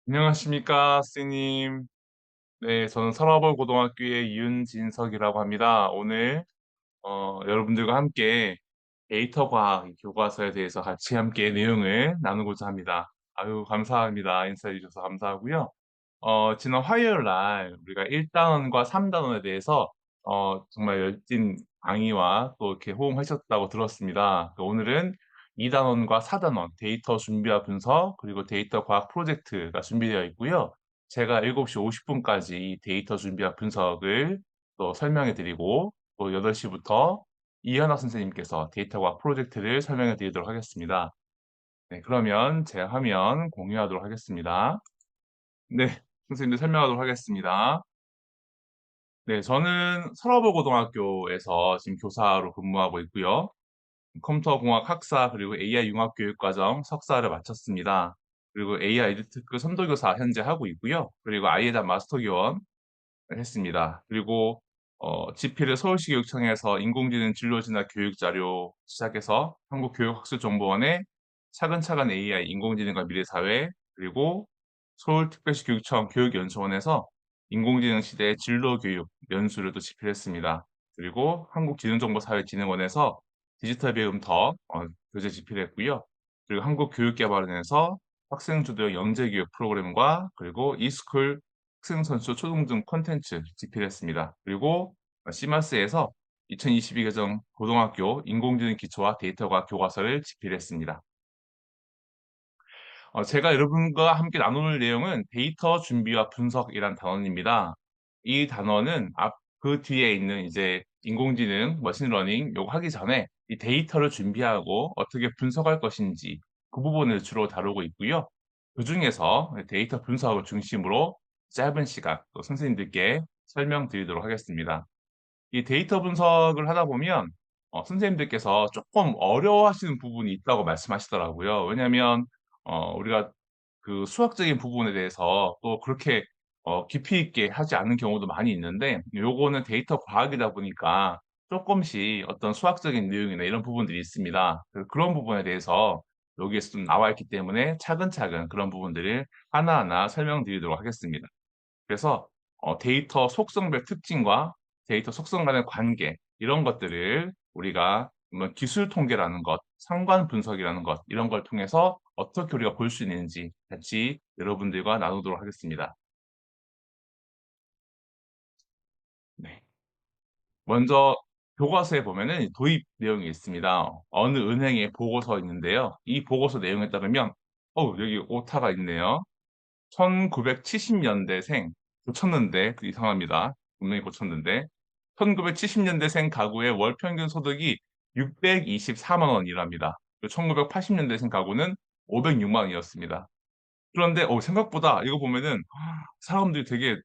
안녕하십니까, 스님. 네, 저는 서라벌 고등학교의 윤진석이라고 합니다. 오늘 여러분들과 함께 데이터 과학 교과서에 대해서 같이 함께 내용을 나누고자 합니다. 아유, 감사합니다. 인사해 주셔서 감사하고요. 지난 화요일 날 우리가 1단원과 3단원에 대해서 정말 열띤 강의와 또 이렇게 호응하셨다고 들었습니다. 오늘은 2단원과 4단원 데이터 준비와 분석 그리고 데이터 과학 프로젝트가 준비되어 있고요. 제가 7시 50분까지 데이터 준비와 분석을 또 설명해 드리고 또 8시부터 이현학 선생님께서 데이터 과학 프로젝트를 설명해 드리도록 하겠습니다. 네, 그러면 제 화면 공유하도록 하겠습니다. 네, 선생님들 설명하도록 하겠습니다. 네, 저는 서러벌고등학교에서 지금 교사로 근무하고 있고요. 컴퓨터공학 학사 그리고 AI 융합교육과정 석사를 마쳤습니다. 그리고 AI 에듀테크 선도교사 현재 하고 있고요. 그리고 아이에다 마스터 교원 했습니다. 그리고 지필을 서울시 교육청에서 인공지능 진로진학 교육자료 시작해서 한국교육학술정보원의 차근차근 AI 인공지능과 미래사회 그리고 서울특별시 교육청 교육연수원에서 인공지능 시대의 진로교육 연수를 또 집필했습니다. 그리고 한국지능정보사회진흥원에서 디지털 배움 더 교재 집필했고요. 그리고 한국교육개발원에서 학생주도 영재교육 프로그램과 그리고 이스쿨 학생선수 초등등 콘텐츠 집필했습니다. 그리고 시마스에서 2022 개정 고등학교 인공지능 기초와 데이터과학 교과서를 집필했습니다. 제가 여러분과 함께 나눌 내용은 데이터 준비와 분석이란 단원입니다. 이 단어는 그 뒤에 있는 이제 인공지능, 머신러닝 요거 하기 전에 이 데이터를 준비하고 어떻게 분석할 것인지 그 부분을 주로 다루고 있고요. 그중에서 데이터 분석을 중심으로 짧은 시간 또 선생님들께 설명드리도록 하겠습니다. 이 데이터 분석을 하다 보면 선생님들께서 조금 어려워하시는 부분이 있다고 말씀하시더라고요. 왜냐하면 우리가 그 수학적인 부분에 대해서 또 그렇게 깊이 있게 하지 않는 경우도 많이 있는데 요거는 데이터 과학이다 보니까 쪼끔씩 어떤 수학적인 내용이나 이런 부분들이 있습니다. 그런 부분에 대해서 여기에서 좀 나와 있기 때문에 차근차근 그런 부분들을 하나하나 설명드리도록 하겠습니다. 그래서 데이터 속성별 특징과 데이터 속성 간의 관계 이런 것들을 우리가 뭐 기술 통계라는 것, 상관 분석이라는 것 이런 걸 통해서 어떻게 우리가 볼 수 있는지 같이 여러분들과 나누도록 하겠습니다. 네. 먼저 교과서에 보면은 도입 내용이 있습니다. 어느 은행의 보고서 있는데요. 이 보고서 내용에 따르면 여기 오타가 있네요. 1970년대생 고쳤는데 이상합니다. 분명히 고쳤는데 1970년대생 가구의 월 평균 소득이 624만 원이랍니다. 1980년대생 가구는 506만 원이었습니다. 그런데 생각보다 이거 보면은 사람들이 되게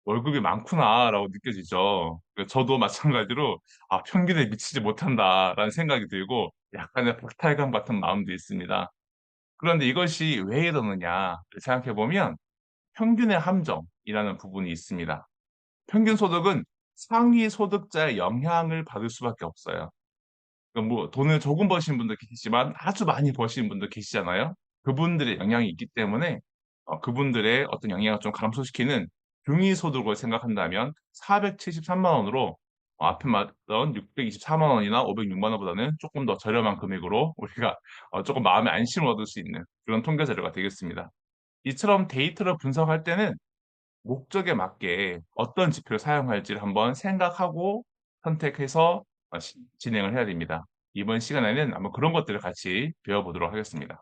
'월급이 많구나.'라고 느껴지죠. 저도 마찬가지로 '아 평균에 미치지 못한다.'라는 생각이 들고 약간의 박탈감 같은 마음도 있습니다. 그런데 이것이 왜 이러느냐를 생각해 보면 평균의 함정이라는 부분이 있습니다. 평균 소득은 상위 소득자의 영향을 받을 수밖에 없어요. 그러니까 뭐 돈을 조금 버시는 분도 계시지만 아주 많이 버시는 분도 계시잖아요. 그분들의 영향이 있기 때문에 그분들의 어떤 영향을 좀 감소시키는 중위 소득을 생각한다면 473만 원으로 앞에 말했던 624만 원이나 506만 원보다는 쪼끔 더 저렴한 금액으로 우리가 쪼끔 마음의 안심을 얻을 수 있는 그런 통계 자료가 되겠습니다. 이처럼 데이터를 분석할 때는 목적에 맞게 어떤 지표를 사용할지를 한번 생각하고 선택해서 진행을 해야 됩니다. 이번 시간에는 한번 그런 것들을 같이 배워보도록 하겠습니다.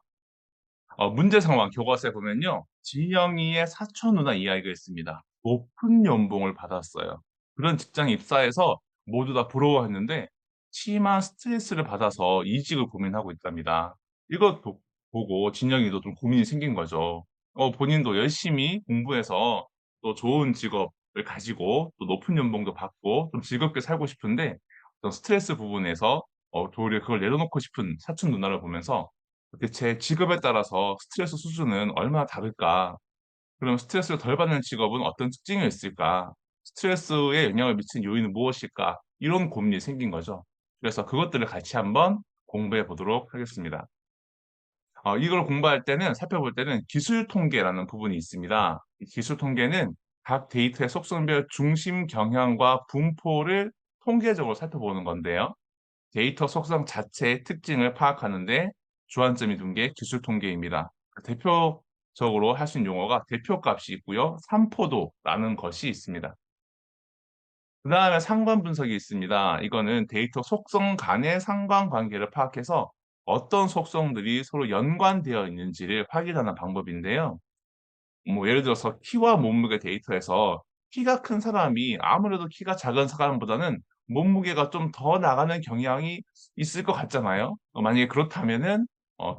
문제 상황 교과서에 보면요. 진영이의 사촌 누나 이야기가 있습니다. 높은 연봉을 받았어요. 그런 직장에 입사해서 모두 다 부러워했는데 심한 스트레스를 받아서 이직을 고민하고 있답니다. 이것 보고 진영이도 좀 고민이 생긴 거죠. 본인도 열심히 공부해서 또 좋은 직업을 가지고 또 높은 연봉도 받고 좀 즐겁게 살고 싶은데 어떤 스트레스 부분에서 도리어 그걸 내려놓고 싶은 사촌 누나를 보면서 대체 직업에 따라서 스트레스 수준은 얼마나 다를까? 그럼 스트레스를 덜 받는 직업은 어떤 특징이 있을까? 스트레스에 영향을 미치는 요인은 무엇일까? 이런 고민이 생긴 거죠. 그래서 그것들을 같이 한번 공부해 보도록 하겠습니다. 이걸 공부할 때는 살펴볼 때는 기술 통계라는 부분이 있습니다. 이 기술 통계는 각 데이터의 속성별 중심 경향과 분포를 통계적으로 살펴보는 건데요. 데이터 속성 자체의 특징을 파악하는 데 주안점이 둔 게 기술 통계입니다. 대표적으로 할 수 있는 용어가 대표값이 있고요. 삼포도라는 것이 있습니다. 그다음에 상관 분석이 있습니다. 이거는 데이터 속성 간의 상관관계를 파악해서 어떤 속성들이 서로 연관되어 있는지를 확인하는 방법인데요. 뭐 예를 들어서 키와 몸무게 데이터에서 키가 큰 사람이 아무래도 키가 작은 사람보다는 몸무게가 좀 더 나가는 경향이 있을 것 같잖아요. 만약에 그렇다면은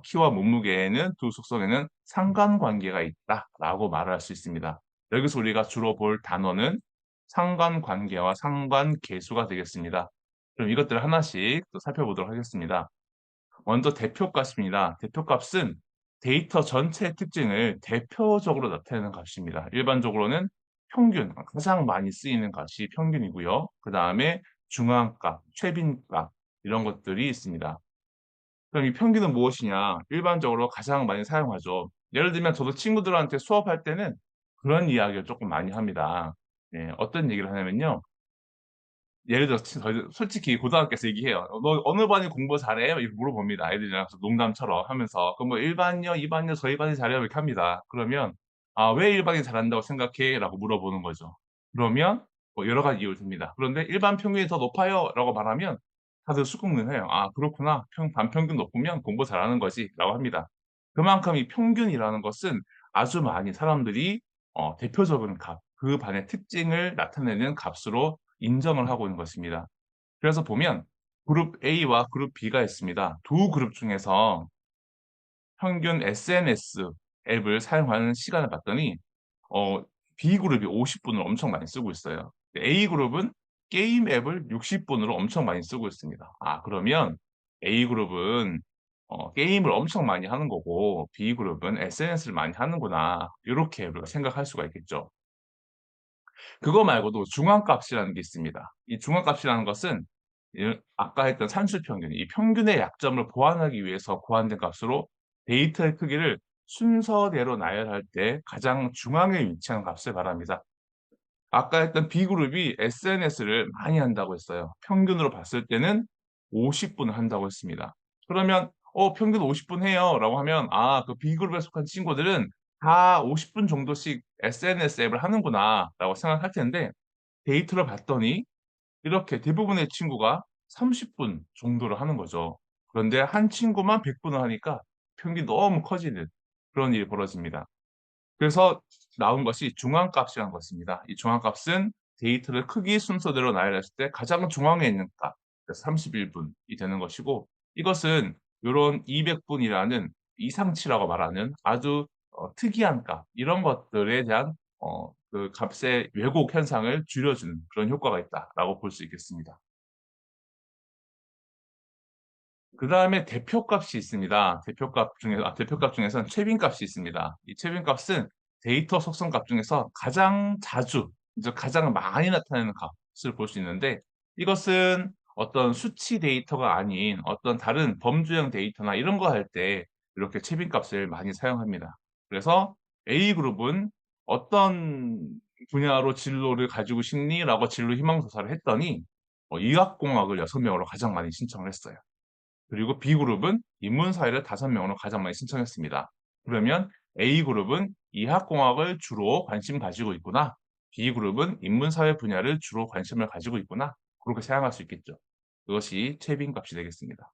키와 몸무게에는 두 속성에는 상관관계가 있다라고 말을 할 수 있습니다. 여기서 우리가 주로 볼 단어는 상관관계와 상관계수가 되겠습니다. 그럼 이것들을 하나씩 또 살펴보도록 하겠습니다. 먼저 대표값입니다. 대표값은 데이터 전체의 특징을 대표적으로 나타내는 값입니다. 일반적으로는 평균, 가장 많이 쓰이는 값이 평균이고요. 그다음에 중앙값, 최빈값 이런 것들이 있습니다. 그럼 이 평균은 무엇이냐? 일반적으로 가장 많이 사용하죠. 예를 들면 저도 친구들한테 수업할 때는 그런 이야기를 조금 많이 합니다. 네, 어떤 얘기를 하냐면요. 예를 들어서 저희 솔직히 고등학교에서 얘기해요. "너 어느 반이 공부 잘해?" 이렇게 물어봅니다. 애들이랑 농담처럼 하면서. 그럼 뭐 "1 반이요, 2 반이요, 저희 반이 잘해요." 이렇게 합니다. 그러면 "아 왜 1 반이 잘한다고 생각해?" 라고 물어보는 거죠. 그러면 뭐 여러 가지 이유를 듭니다. 그런데 "1반 평균이 더 높아요." 라고 말하면 다들 수긍을 해요. "아 그렇구나. 반평균 높으면 공부 잘하는 거지." 라고 합니다. 그만큼 이 평균이라는 것은 아주 많이 사람들이 대표적인 값, 그 반의 특징을 나타내는 값으로 인정을 하고 있는 것입니다. 그래서 보면 그룹 A와 그룹 B가 있습니다. 두 그룹 중에서 평균 SNS 앱을 사용하는 시간을 봤더니 어 B그룹이 50 분을 엄청 많이 쓰고 있어요. A그룹은 게임 앱을 60 분으로 엄청 많이 쓰고 있습니다. 그러면 A그룹은 게임을 엄청 많이 하는 거고 B그룹은 SNS를 많이 하는구나. 요렇게 우리가 생각할 수가 있겠죠. 그거 말고도 중앙값이라는 게 있습니다. 이 중앙값이라는 것은 아까 했던 산술평균, 이 평균의 약점을 보완하기 위해서 고안된 값으로 데이터의 크기를 순서대로 나열할 때 가장 중앙에 위치한 값을 말합니다. 아까 했던 B그룹이 SNS를 많이 한다고 했어요. 평균으로 봤을 때는 50 분을 한다고 했습니다. 그러면 평균 50분 해요."라고 하면 그 B그룹에 속한 친구들은 다 50분 정도씩 SNS 앱을 하는구나.'라고 생각할 텐데 데이터를 봤더니 이렇게 대부분의 친구가 30분 정도를 하는 거죠. 그런데 한 친구만 100 분을 하니까 평균이 너무 커지는 그런 일이 벌어집니다. 그래서 나온 것이 중앙값이라는 것입니다. 이 중앙값은 데이터를 크기 순서대로 나열했을 때 가장 중앙에 있는 값, 그래서 31 분이 되는 것이고 이것은 요런 200 분이라는 이상치라고 말하는 아주 특이한 값, 이런 것들에 대한 그 값의 왜곡 현상을 줄여주는 그런 효과가 있다라고 볼 수 있겠습니다. 그다음에 대표값이 있습니다. 대표값 중에서는 최빈값이 있습니다. 이 최빈값은 데이터 속성값 중에서 가장 자주, 이제 가장 많이 나타나는 값을 볼 수 있는데 이것은 어떤 수치 데이터가 아닌 어떤 다른 범주형 데이터나 이런 거 할 때 이렇게 최빈값을 많이 사용합니다. 그래서 A그룹은 "어떤 분야로 진로를 가지고 싶니?"라고 진로 희망조사를 했더니 의학공학을 6 명으로 가장 많이 신청을 했어요. 그리고 B그룹은 인문사회를 5 명으로 가장 많이 신청했습니다. 그러면 A그룹은 이학공학을 주로 관심 가지고 있구나. B그룹은 인문사회 분야를 주로 관심을 가지고 있구나. 그렇게 생각할 수 있겠죠. 그것이 최빈값이 되겠습니다.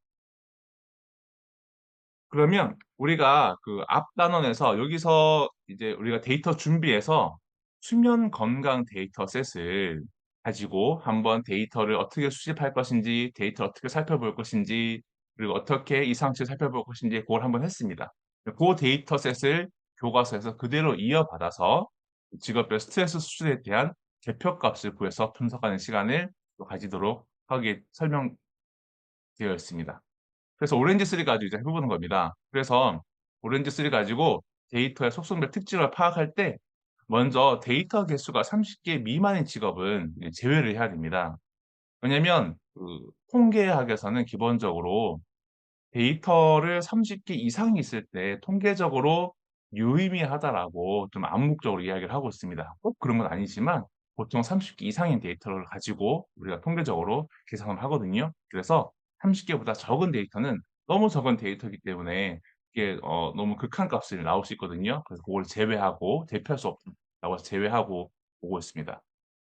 그러면 우리가 그 앞 단원에서 여기서 이제 우리가 데이터 준비해서 수면 건강 데이터셋을 가지고 한번 데이터를 어떻게 수집할 것인지, 데이터를 어떻게 살펴볼 것인지, 그리고 어떻게 이상치를 살펴볼 것인지 그걸 한번 했습니다. 고 데이터셋을 교과서에서 그대로 이어받아서 직업별 스트레스 수준에 대한 대표값을 구해서 분석하는 시간을 또 가지도록 하게 설명되어 있습니다. 그래서 오렌지 3 가지고 이제 해 보는 겁니다. 그래서 오렌지 3 가지고 데이터의 속성별 특징을 파악할 때 먼저 데이터 개수가 30개 미만인 직업은 제외를 해야 됩니다. 왜냐면 통계학에서는 기본적으로 데이터를 30개 이상이 있을 때 통계적으로 유의미하다라고 좀 암묵적으로 이야기를 하고 있습니다. 꼭 그런 건 아니지만 보통 30개 이상인 데이터를 가지고 우리가 통계적으로 계산을 하거든요. 그래서 30개보다 적은 데이터는 너무 적은 데이터이기 때문에 이게 너무 극한값이 나올 수 있거든요. 그래서 그걸 제외하고 대피할 수 없다고 해서 제외하고 보고 있습니다.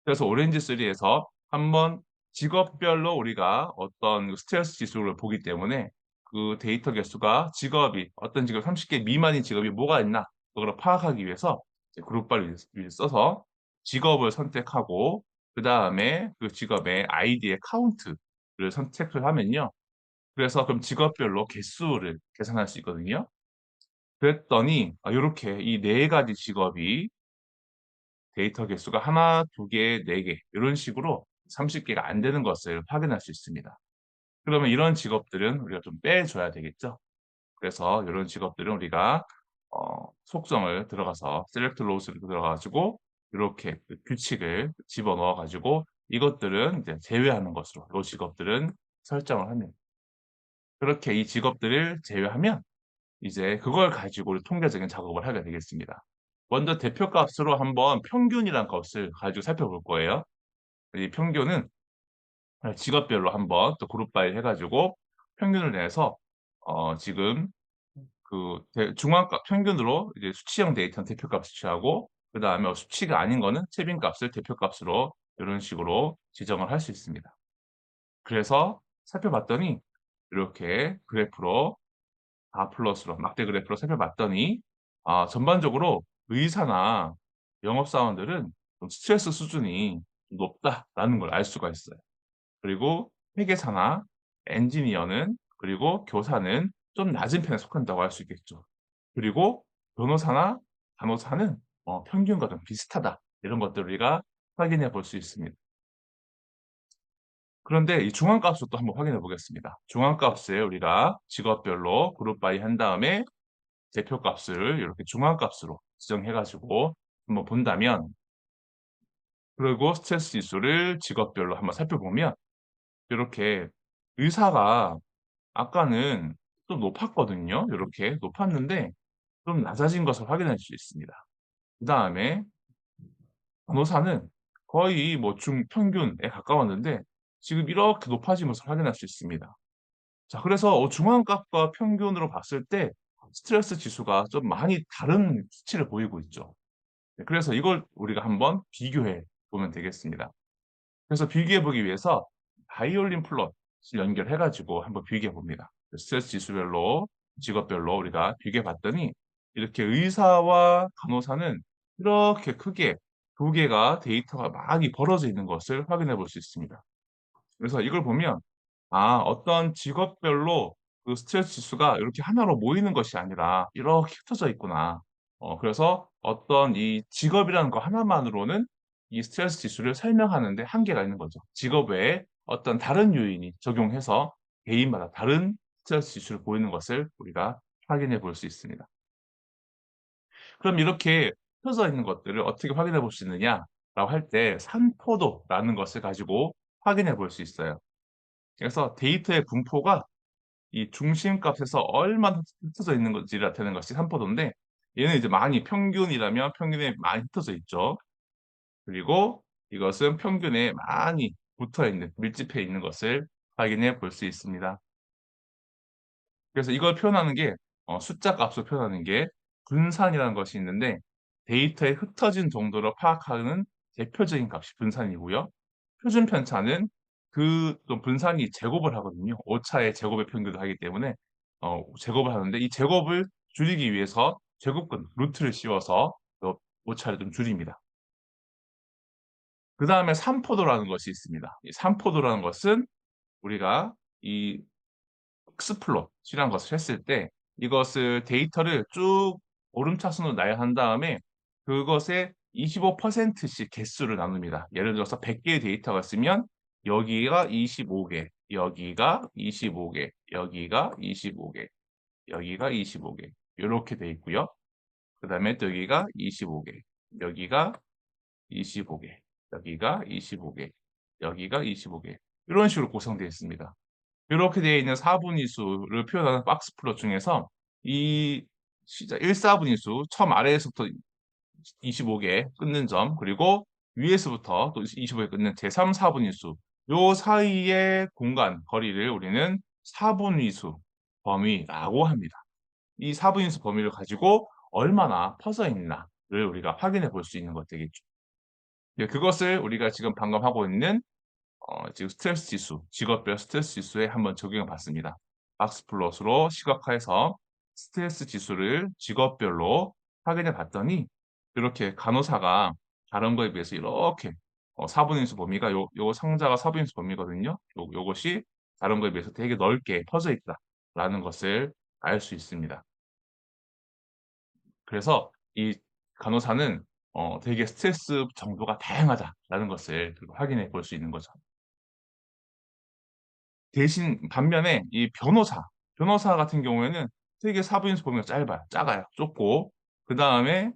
그래서 오렌지 3에서 한번 직업별로 우리가 어떤 스트레스 지수를 보기 때문에 그 데이터 개수가 직업이 어떤 직업 30개 미만인 직업이 뭐가 있나 그걸 파악하기 위해서 이제 그룹바를 써서 직업을 선택하고 그다음에 그 직업의 아이디의 카운트를 선택을 하면요. 그래서 그럼 직업별로 개수를 계산할 수 있거든요. 그랬더니 요렇게 이 네 가지 직업이 데이터 개수가 하나, 두 개, 네 개 이런 식으로 30개가 안 되는 것을 확인할 수 있습니다. 그러면 이런 직업들은 우리가 좀 빼줘야 되겠죠. 그래서 이런 직업들은 우리가 속성을 들어가서 select laws를 들어가 가지고 이렇게 그 규칙을 집어넣어 가지고 이것들은 이제 제외하는 것으로 이 직업들은 설정을 하면 그렇게 이 직업들을 제외하면 이제 그걸 가지고 통계적인 작업을 하게 되겠습니다. 먼저 대표값으로 한번 평균이란 것을 가지고 살펴볼 거예요. 이 평균은 직업별로 한번 또 그룹 바이 해 가지고 평균을 내서 지금 그 중앙값 평균으로 이제 수치형 데이터는 대표값을 취하고 그다음에 수치가 아닌 거는 최빈값을 대표값으로 이런 식으로 지정을 할 수 있습니다. 그래서 살펴봤더니 이렇게 그래프로 다 플러스로 막대 그래프로 살펴봤더니 전반적으로 의사나 영업사원들은 좀 스트레스 수준이 높다라는 걸 알 수가 있어요. 그리고 회계사나 엔지니어는 그리고 교사는 좀 낮은 편에 속한다고 할 수 있겠죠. 그리고 변호사나 간호사는 평균과 좀 비슷하다. 이런 것들을 우리가 확인해 볼 수 있습니다. 그런데 이 중앙값을 또 한번 확인해 보겠습니다. 중앙값을 우리가 직업별로 그룹 바이 한 다음에 대표값을 이렇게 중앙값으로 지정해 가지고 한번 본다면 그리고 스트레스 지수를 직업별로 한번 살펴보면 이렇게 의사가 아까는 좀 높았거든요. 이렇게 높았는데 좀 낮아진 것을 확인할 수 있습니다. 그다음에 간호사는 거의 뭐 중평균에 가까웠는데 지금 이렇게 높아진 것을 확인할 수 있습니다. 자 그래서 중앙값과 평균으로 봤을 때 스트레스 지수가 좀 많이 다른 수치를 보이고 있죠. 네 그래서 이걸 우리가 한번 비교해 보면 되겠습니다. 그래서 비교해 보기 위해서 바이올린 플롯을 연결해 가지고 한번 비교해 봅니다. 스트레스 지수별로 직업별로 우리가 비교해 봤더니 이렇게 의사와 간호사는 이렇게 크게 두 개가 데이터가 많이 벌어져 있는 것을 확인해 볼 수 있습니다. 그래서 이걸 보면 어떤 직업별로 그 스트레스 지수가 이렇게 하나로 모이는 것이 아니라 이렇게 흩어져 있구나. 그래서 어떤 이 직업이라는 거 하나만으로는 이 스트레스 지수를 설명하는 데 한계가 있는 거죠. 직업 외에 어떤 다른 요인이 적용해서 개인마다 다른 스트레스 지수를 보이는 것을 우리가 확인해 볼 수 있습니다. 그럼 이렇게 흩어져 있는 것들을 어떻게 확인해 볼 수 있느냐라고 할 때 산포도라는 것을 가지고 확인해 볼 수 있어요. 그래서 데이터의 분포가 이 중심값에서 얼마나 흩어져 있는 건지를 나타내는 것이 산포도인데 얘는 이제 많이 평균이라면 평균에 많이 흩어져 있죠. 그리고 이것은 평균에 많이 붙어 있는 밀집해 있는 것을 확인해 볼 수 있습니다. 그래서 이걸 표현하는 게 숫자 값으로 표현하는 게 분산이라는 것이 있는데 데이터의 흩어진 정도를 파악하는 대표적인 값이 분산이고요. 표준 편차는 그 또 분산이 제곱을 하거든요. 오차의 제곱의 평균을 하기 때문에 제곱을 하는데 이 제곱을 줄이기 위해서 제곱근 루트를 씌워서 오차를 좀 줄입니다. 그다음에 산포도라는 것이 있습니다. 이 산포도라는 것은 우리가 이 익스플롯이라는 것을 했을 때 이것을 데이터를 쭉 오름차순으로 나열한 다음에 그것의 25%씩 개수를 나눕니다. 예를 들어서 100개의 데이터가 있으면 여기가 25개, 여기가 25개, 여기가 25개, 여기가 25개 요렇게 돼 있고요. 그다음에 또 여기가 25개, 여기가 25개, 여기가 25개, 여기가 25개 이런 식으로 구성되어 있습니다. 이렇게 되어 있는 4분위수를 표현하는 박스 플롯 중에서 이 시작 1/4분위수 처음 아래에서부터 25개 끊는 점 그리고 위에서부터 또 25개 끊는 제3/4분위수 요 사이의 공간 거리를 우리는 4분위수 범위라고 합니다. 이 4분위수 범위를 가지고 얼마나 퍼져 있나를 우리가 확인해 볼 수 있는 것 되겠죠. 예, 그것을 우리가 지금 방금 하고 있는 지금 스트레스 지수, 직업별 스트레스 지수에 한번 적용해 봤습니다. 박스 플롯으로 시각화해서 스트레스 지수를 직업별로 확인해 봤더니 이렇게 간호사가 다른 거에 비해서 이렇게 4분의 1수 범위가 요 상자가 4분의 1수 범위거든요. 요것이 다른 거에 비해서 되게 넓게 퍼져 있다라는 것을 알 수 있습니다. 그래서 이 간호사는 되게 스트레스 정도가 다양하다라는 것을 확인해 볼 수 있는 거죠. 대신 반면에 이 변호사 같은 경우에는 되게 사부인수 범위가 짧아요. 작아요. 좁고 그다음에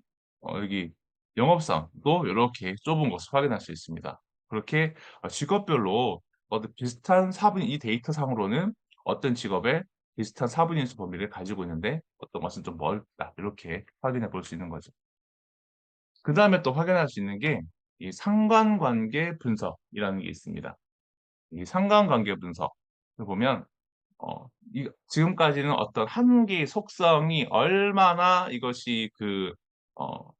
여기 영업사원도 요렇게 좁은 것을 확인할 수 있습니다. 그렇게 직업별로 비슷한 사분 이 데이터상으로는 어떤 직업에 비슷한 사분인수 범위를 가지고 있는데 어떤 것은 좀 멀다. 이렇게 확인해 볼 수 있는 거죠. 그다음에 또 확인할 수 있는 게 이 상관관계 분석이라는 게 있습니다. 이 상관관계 분석을 보면 이 지금까지는 어떤 한 개의 속성이 얼마나 이것이 어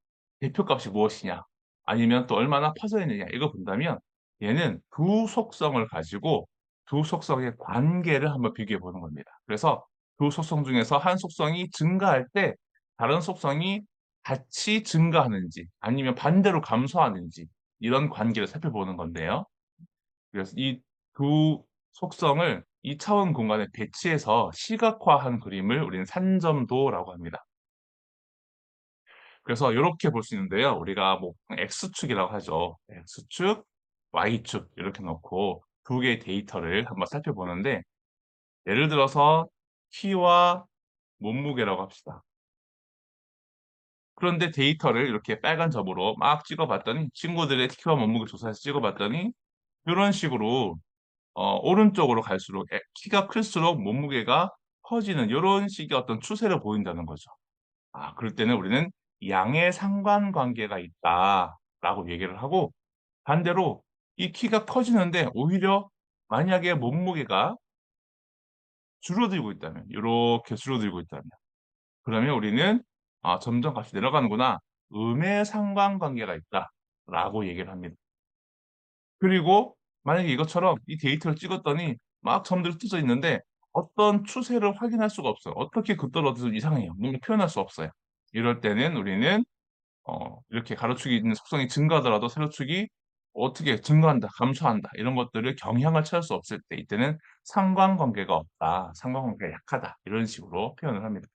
대표값이 무엇이냐 아니면 또 얼마나 퍼져 있느냐 이걸 본다면 얘는 두 속성을 가지고 두 속성의 관계를 한번 비교해 보는 겁니다. 그래서 두 속성 중에서 한 속성이 증가할 때 다른 속성이 같이 증가하는지 아니면 반대로 감소하는지 이런 관계를 살펴보는 건데요. 그래서 이 두 속성을 2 차원 공간에 배치해서 시각화한 그림을 우리는 산점도라고 합니다. 그래서 요렇게 볼 수 있는데요. 우리가 뭐 X축이라고 하죠. X축, Y축 이렇게 놓고 두 개의 데이터를 한번 살펴보는데 예를 들어서 키와 몸무게라고 합시다. 그런데 데이터를 이렇게 빨간 점으로 막 찍어 봤더니 친구들의 키와 몸무게 조사해서 찍어 봤더니 요런 식으로 오른쪽으로 갈수록 키가 클수록 몸무게가 커지는 요런 식의 어떤 추세를 보인다는 거죠. 아 그럴 때는 우리는 "양의 상관관계가 있다."라고 얘기를 하고 반대로 이 키가 커지는데 오히려 만약에 몸무게가 줄어들고 있다면 요렇게 줄어들고 있다면 그러면 우리는 '아 점점 값이 내려가는구나. 음의 상관관계가 있다.'라고 얘기를 합니다. 그리고 만약에 이것처럼 이 데이터를 찍었더니 막 점들이 흩어져 있는데 어떤 추세를 확인할 수가 없어요. 어떻게 그떨어져서 이상해요. 뭔가 표현할 수 없어요. 이럴 때는 우리는 이렇게 가로축이 있는 속성이 증가하더라도 세로축이 어떻게 증가한다, 감소한다 이런 것들을 경향을 찾을 수 없을 때 이때는 상관관계가 없다, 상관관계가 약하다 이런 식으로 표현을 합니다.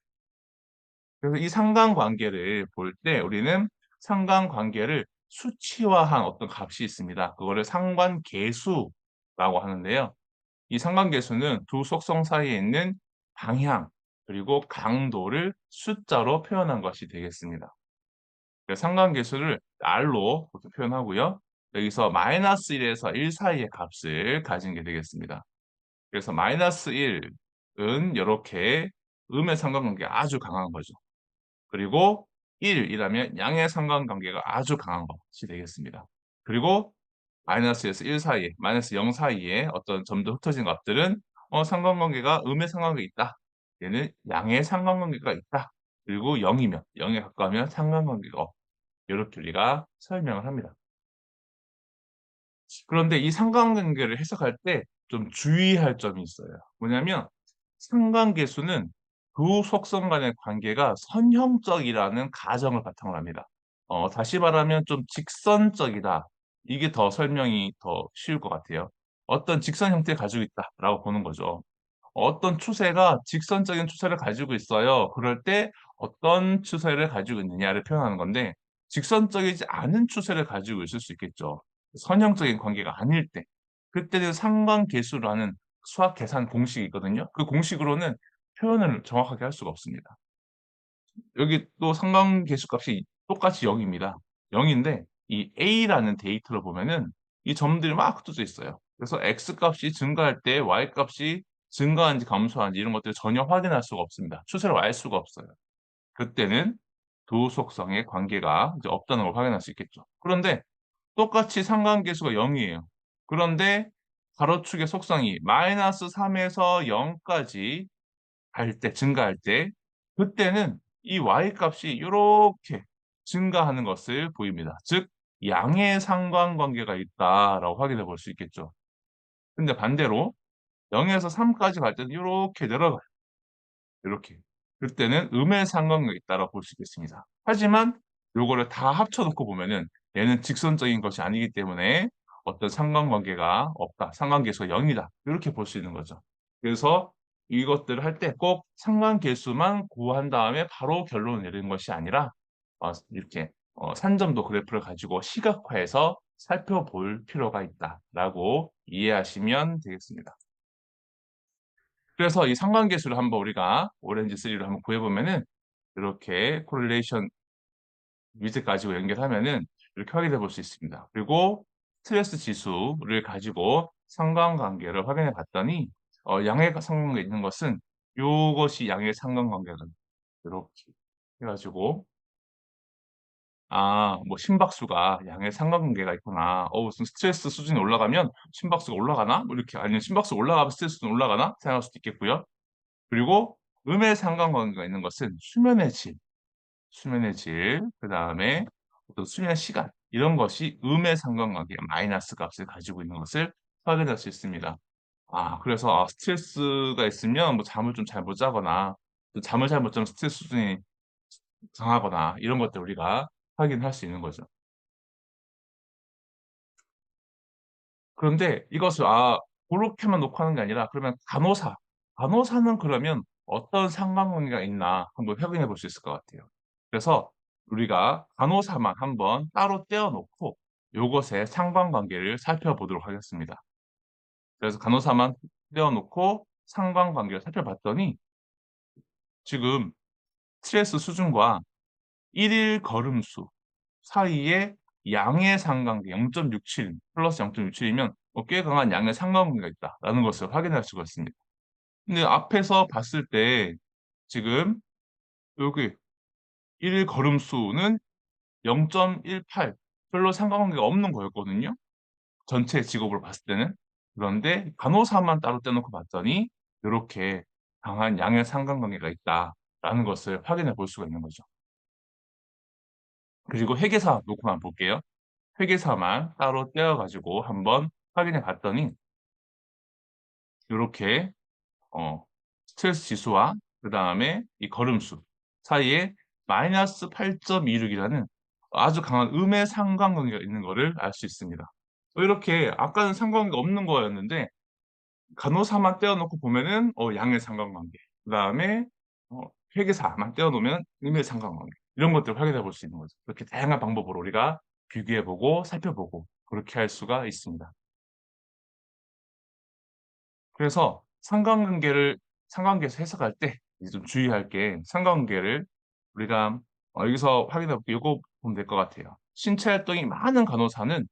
그래서 이 상관관계를 볼 때 우리는 상관관계를 수치화한 어떤 값이 있습니다. 그거를 상관계수라고 하는데요. 이 상관계수는 두 속성 사이에 있는 방향 그리고 강도를 숫자로 표현한 것이 되겠습니다. 그래서 상관계수를 r로 그렇게 표현하고요. 여기서 -1에서 1 사이의 값을 가진 게 되겠습니다. 그래서 -1은 요렇게 음의 상관관계가 아주 강한 거죠. 그리고 1 이라면 양의 상관관계가 아주 강한 것이 되겠습니다. 그리고 마이너스에서 1 사이에 마이너스 0 사이에 어떤 점도 흩어진 값들은 상관관계가 음의 상관관계가 있다. 얘는 양의 상관관계가 있다. 그리고 0 이면 0 에 가까우면 상관관계가 없다. 요렇게 우리가 설명을 합니다. 그런데 이 상관관계를 해석할 때 좀 주의할 점이 있어요. 뭐냐면 상관계수는 두 속성 간의 관계가 선형적이라는 가정을 바탕으로 합니다. 다시 말하면 좀 직선적이다. 이게 더 설명이 더 쉬울 것 같아요. 어떤 직선 형태를 가지고 있다라고 보는 거죠. 어떤 추세가 직선적인 추세를 가지고 있어요. 그럴 때 어떤 추세를 가지고 있느냐를 표현하는 건데 직선적이지 않은 추세를 가지고 있을 수 있겠죠. 선형적인 관계가 아닐 때. 그때는 상관계수라는 수학 계산 공식이 있거든요. 그 공식으로는 표현을 정확하게 할 수가 없습니다. 여기 또 상관계수 값이 똑같이 0 입니다. 0 인데 이 A라는 데이터를 보면은 이 점들이 막 흩어져 있어요. 그래서 X 값이 증가할 때 Y 값이 증가한지 감소한지 이런 것들을 전혀 확인할 수가 없습니다. 추세를 알 수가 없어요. 그때는 두 속성의 관계가 이제 없다는 걸 확인할 수 있겠죠. 그런데 똑같이 상관계수가 0 이에요. 그런데 가로축의 속성이 -3 에서 0 까지 갈 때 증가할 때 그때는 이 y 값이 요렇게 증가하는 것을 보입니다. 즉 양의 상관관계가 있다라고 확인해 볼 수 있겠죠. 근데 반대로 0 에서 3 까지 갈 때는 요렇게 내려가요. 요렇게. 그때는 음의 상관관계가 있다라고 볼 수 있겠습니다. 하지만 요거를 다 합쳐 놓고 보면은 얘는 직선적인 것이 아니기 때문에 어떤 상관관계가 없다. 상관계수가 0 이다. 요렇게 볼 수 있는 거죠. 그래서 이것들을 할 때 꼭 상관계수만 구한 다음에 바로 결론을 내리는 것이 아니라 이렇게 산점도 그래프를 가지고 시각화해서 살펴볼 필요가 있다라고 이해하시면 되겠습니다. 그래서 이 상관계수를 한번 우리가 오렌지 3로 한번 구해 보면은 이렇게 코릴레이션 위즈 가지고 연결하면은 이렇게 확인해 볼 수 있습니다. 그리고 스트레스 지수를 가지고 상관관계를 확인해 봤더니 양의 상관관계가 있는 것은 요것이 양의 상관관계가 이렇게 해 가지고 뭐 심박수가 양의 상관관계가 있구나. 무슨 스트레스 수준이 올라가면 심박수가 올라가나? 뭐 이렇게 아니면 심박수가 올라가면 스트레스 수준이 올라가나? 생각할 수도 있겠고요. 그리고 음의 상관관계가 있는 것은 수면의 질, 그다음에 어떤 수면 시간 이런 것이 음의 상관관계 마이너스 값을 가지고 있는 것을 확인할 수 있습니다. 그래서 스트레스가 있으면 뭐 잠을 좀 잘 못 자거나 또 잠을 잘 못 자면 스트레스 수준이 강하거나 이런 것들 우리가 확인할 수 있는 거죠. 그런데 이것을 고렇게만 놓고 하는 게 아니라 그러면 간호사는 그러면 어떤 상관관계가 있나 한번 확인해 볼 수 있을 것 같아요. 그래서 우리가 간호사만 한번 따로 떼어 놓고 요것의 상관관계를 살펴보도록 하겠습니다. 그래서 간호사만 떼어 놓고 상관관계를 살펴봤더니 지금 스트레스 수준과 1일 걸음수 사이에 양의 상관계 0.67 플러스 0.67 이면 꽤 강한 양의 상관관계가 있다라는 것을 확인할 수가 있습니다. 근데 앞에서 봤을 때 지금 여기 1 걸음수는 0.18 별로 상관관계가 없는 거였거든요, 전체 직업으로 봤을 때는. 그런데 간호사만 따로 떼 놓고 봤더니 요렇게 강한 양의 상관관계가 있다라는 것을 확인해 볼 수가 있는 거죠. 그리고 회계사 놓고만 볼게요. 회계사만 따로 떼어 가지고 한번 확인해 봤더니 요렇게 어 스트레스 지수와 그다음에 이 걸음수 사이에 -8.26 이라는 아주 강한 음의 상관관계가 있는 거를 알 수 있습니다. 이렇게 아까는 상관관계가 없는 거였는데 간호사만 떼어 놓고 보면은 양의 상관관계, 그다음에 어 회계사만 떼어 놓으면 음의 상관관계 이런 것들을 확인해 볼 수 있는 거죠. 이렇게 다양한 방법으로 우리가 비교해 보고 살펴보고 그렇게 할 수가 있습니다. 그래서 상관관계에서 해석할 때 이제 좀 주의할 게 상관관계를 우리가 여기서 확인해 볼게 요거 보면 될 것 같아요. 신체 활동이 많은 간호사는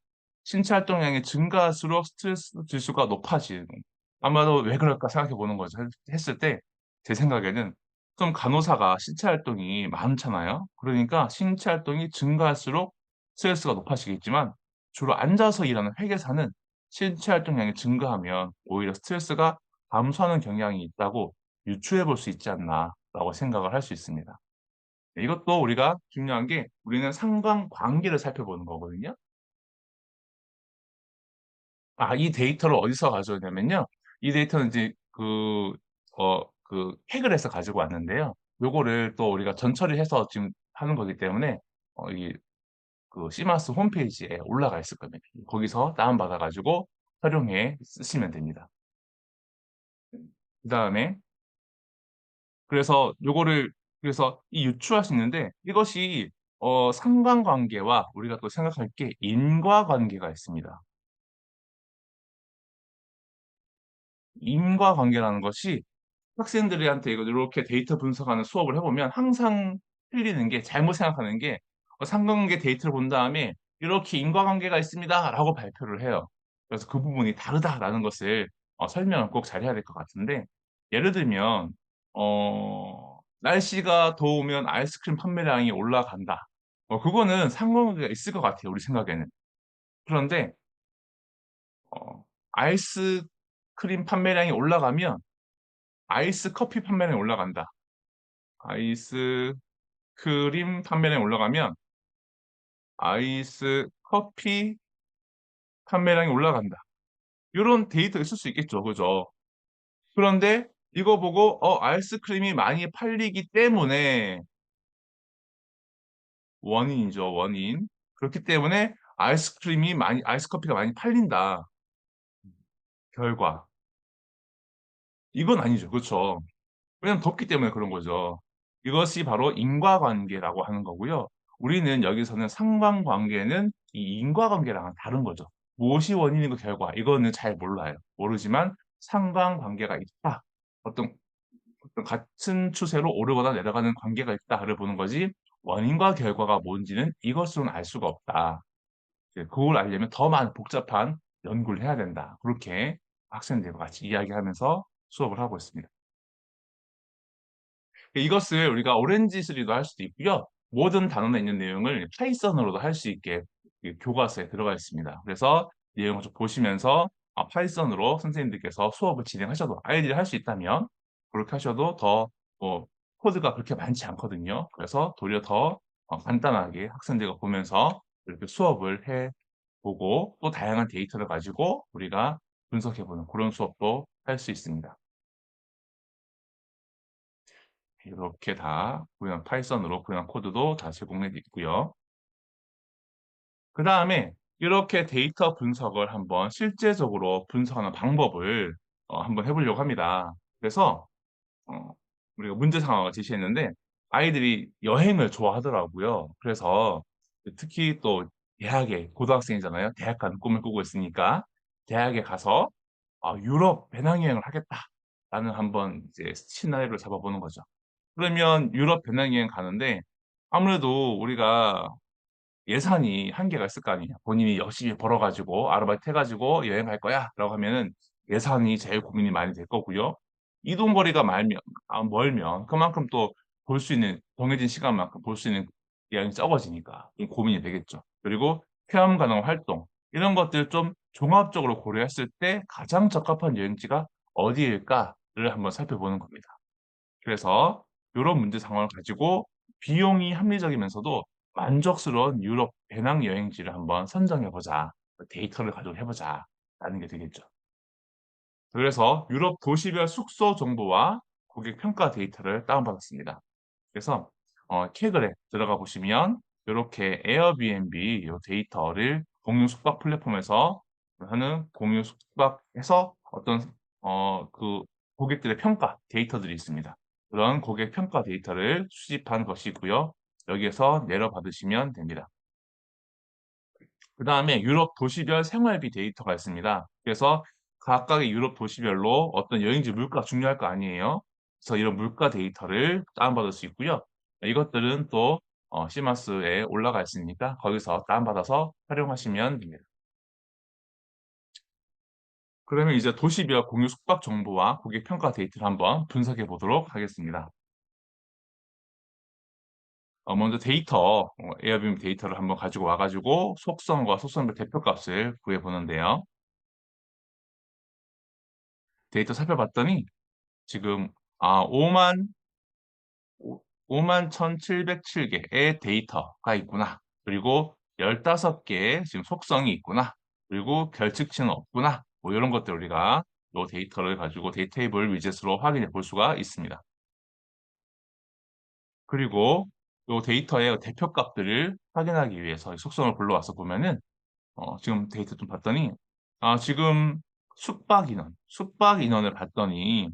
신체 활동량이 증가할수록 스트레스 지수가 높아지는 아마도 '왜 그럴까?' 생각해 보는 거죠. 했을 때 제 생각에는 좀 간호사가 신체 활동이 많잖아요. 그러니까 신체 활동이 증가할수록 스트레스가 높아지겠지만 주로 앉아서 일하는 회계사는 신체 활동량이 증가하면 오히려 스트레스가 감소하는 경향이 있다고 유추해 볼 수 있지 않나라고 생각을 할 수 있습니다. 이것도 우리가 중요한 게 우리는 상관관계를 살펴보는 거거든요. 이 데이터를 어디서 가져오냐면요. 이 데이터는 이제 획을 해서 가지고 왔는데요. 요거를 또 우리가 전처리해서 지금 하는 거기 때문에 이 CMAS 홈페이지에 올라가 있을 겁니다. 거기서 다운받아 가지고 활용해 쓰시면 됩니다. 그다음에 그래서 이 유추할 수 있는데 이것이 상관관계와 우리가 또 생각할 게 인과관계가 있습니다. 인과관계라는 것이 학생들한테 이거 요렇게 데이터 분석하는 수업을 해 보면 항상 틀리는 게 잘못 생각하는 게 상관관계 데이터를 본 다음에 "이렇게 인과관계가 있습니다."라고 발표를 해요. 그래서 그 부분이 다르다라는 것을 설명을 꼭 잘해야 될 것 같은데 예를 들면 "날씨가 더우면 아이스크림 판매량이 올라간다." 그거는 상관관계가 있을 것 같아요, 우리 생각에는. 그런데 어 아이스크림 판매량이 올라가면 아이스 커피 판매량이 올라간다. 아이스크림 판매량이 올라가면 아이스 커피 판매량이 올라간다. 요런 데이터가 있을 수 있겠죠. 그죠? 그런데 이거 보고 아이스크림이 많이 팔리기 때문에 원인이죠, 원인. 그렇기 때문에 아이스 커피가 많이 팔린다. 결과. 이건 아니죠. 그쵸? 왜냐면 덥기 때문에 그런 거죠. 이것이 바로 인과관계라고 하는 거고요. 우리는 여기서는 상관관계는 이 인과관계랑은 다른 거죠. 무엇이 원인이고 결과 이거는 잘 몰라요. 모르지만 상관관계가 있다. 어떤 같은 추세로 오르거나 내려가는 관계가 있다를 보는 거지 원인과 결과가 뭔지는 이것으로는 알 수가 없다. 이제 그걸 알려면 더 많은 복잡한 연구를 해야 된다. 그렇게 학생들과 같이 이야기하면서 수업을 하고 있습니다. 이것을 우리가 오렌지 쓰리도 할 수도 있고요. 모든 단원에 있는 내용을 파이썬으로도 할 수 있게 교과서에 들어가 있습니다. 그래서 내용을 좀 보시면서 파이썬으로 선생님들께서 수업을 진행하셔도 아이들이 할 수 있다면 그렇게 하셔도 더 코드가 그렇게 많지 않거든요. 그래서 도리어 더 간단하게 학생들과 보면서 이렇게 수업을 해 보고 또 다양한 데이터를 가지고 우리가 분석해 보는 그런 수업도 할 수 있습니다. 이렇게 다 구현 파이썬으로 구현한 코드도 다 제공해 있고요. 그다음에 이렇게 데이터 분석을 한번 실제적으로 분석하는 방법을 한번 해 보려고 합니다. 그래서 어 우리가 문제 상황을 제시했는데 아이들이 여행을 좋아하더라고요. 그래서 특히 또 대학에 고등학생이잖아요. 대학 가는 꿈을 꾸고 있으니까 대학에 가서 '유럽 배낭여행을 하겠다.'라는 한번 이제 시나리오를 잡아 보는 거죠. 그러면 유럽 배낭여행 가는데 아무래도 우리가 예산이 한계가 있을 거 아니에요. 본인이 열심히 벌어 가지고 아르바이트 해 가지고 "여행 갈 거야."라고 하면은 예산이 제일 고민이 많이 될 거고요. 이동 거리가 멀면 그만큼 또 볼 수 있는 정해진 시간만큼 볼 수 있는 양이 적어지니까 좀 고민이 되겠죠. 그리고 체험 가능한 활동 이런 것들 좀 종합적으로 고려했을 때 '가장 적합한 여행지가 어디일까?'를 한번 살펴보는 겁니다. 그래서 요런 문제 상황을 가지고 비용이 합리적이면서도 만족스러운 유럽 배낭 여행지를 한번 선정해 보자. 데이터를 가지고 해 보자라는 게 되겠죠. 그래서 유럽 도시별 숙소 정보와 고객 평가 데이터를 다운받았습니다. 그래서 캐글에 들어가 보시면 요렇게 에어비앤비 요 데이터를 공유 숙박 플랫폼에서 하는 공유 숙박에서 어떤 그 고객들의 평가 데이터들이 있습니다. 그런 고객 평가 데이터를 수집한 것이고요. 여기에서 내려 받으시면 됩니다. 그다음에 유럽 도시별 생활비 데이터가 있습니다. 그래서 각각의 유럽 도시별로 어떤 여행지 물가가 중요할 거 아니에요. 그래서 이런 물가 데이터를 다운받을 수 있고요. 이것들은 또 CMAS에 올라가 있으니까 거기서 다운받아서 활용하시면 됩니다. 그러면 이제 도시별 공유 숙박 정보와 고객 평가 데이터를 한번 분석해 보도록 하겠습니다. 먼저 에어비앤비 데이터를 한번 가지고 와 가지고 속성과 속성별 대표값을 구해 보는데요. 데이터 살펴봤더니 지금 아 51,707 개의 데이터가 있구나. 그리고 15 개의 지금 속성이 있구나. 그리고 결측치는 없구나. 뭐 요런 것들 우리가 요 데이터를 가지고 데이터 테이블 위젯으로 확인해 볼 수가 있습니다. 그리고 요 데이터의 대표 값들을 확인하기 위해서 이 속성을 불러와서 보면은 지금 데이터 좀 봤더니 지금 숙박 인원을 봤더니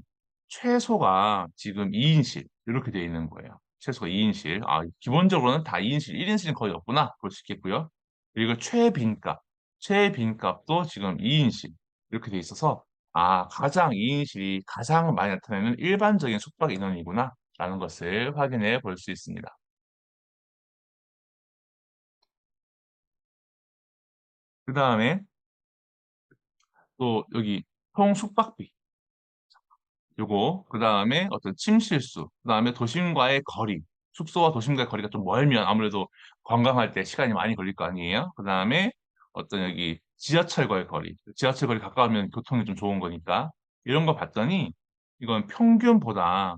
최소가 지금 2 인실 이렇게 되어 있는 거예요. 최소가 2 인실. 기본적으로는 다 2 인실, 1 인실은 거의 없구나 볼 수 있겠고요. 그리고 최빈값도 지금 2 인실 이렇게 돼 있어서 가장 2 인실이 가장 많이 나타내는 일반적인 숙박 인원이구나라는 것을 확인해 볼 수 있습니다. 그다음에 또 여기 총 숙박비, 요거, 그 다음에 어떤 침실수, 그 다음에 도심과의 거리, 숙소와 도심과의 거리가 좀 멀면 아무래도 관광할 때 시간이 많이 걸릴 거 아니에요? 그 다음에 어떤 여기 지하철과의 거리, 지하철 거리 가까우면 교통이 좀 좋은 거니까 이런 거 봤더니 이건 평균보다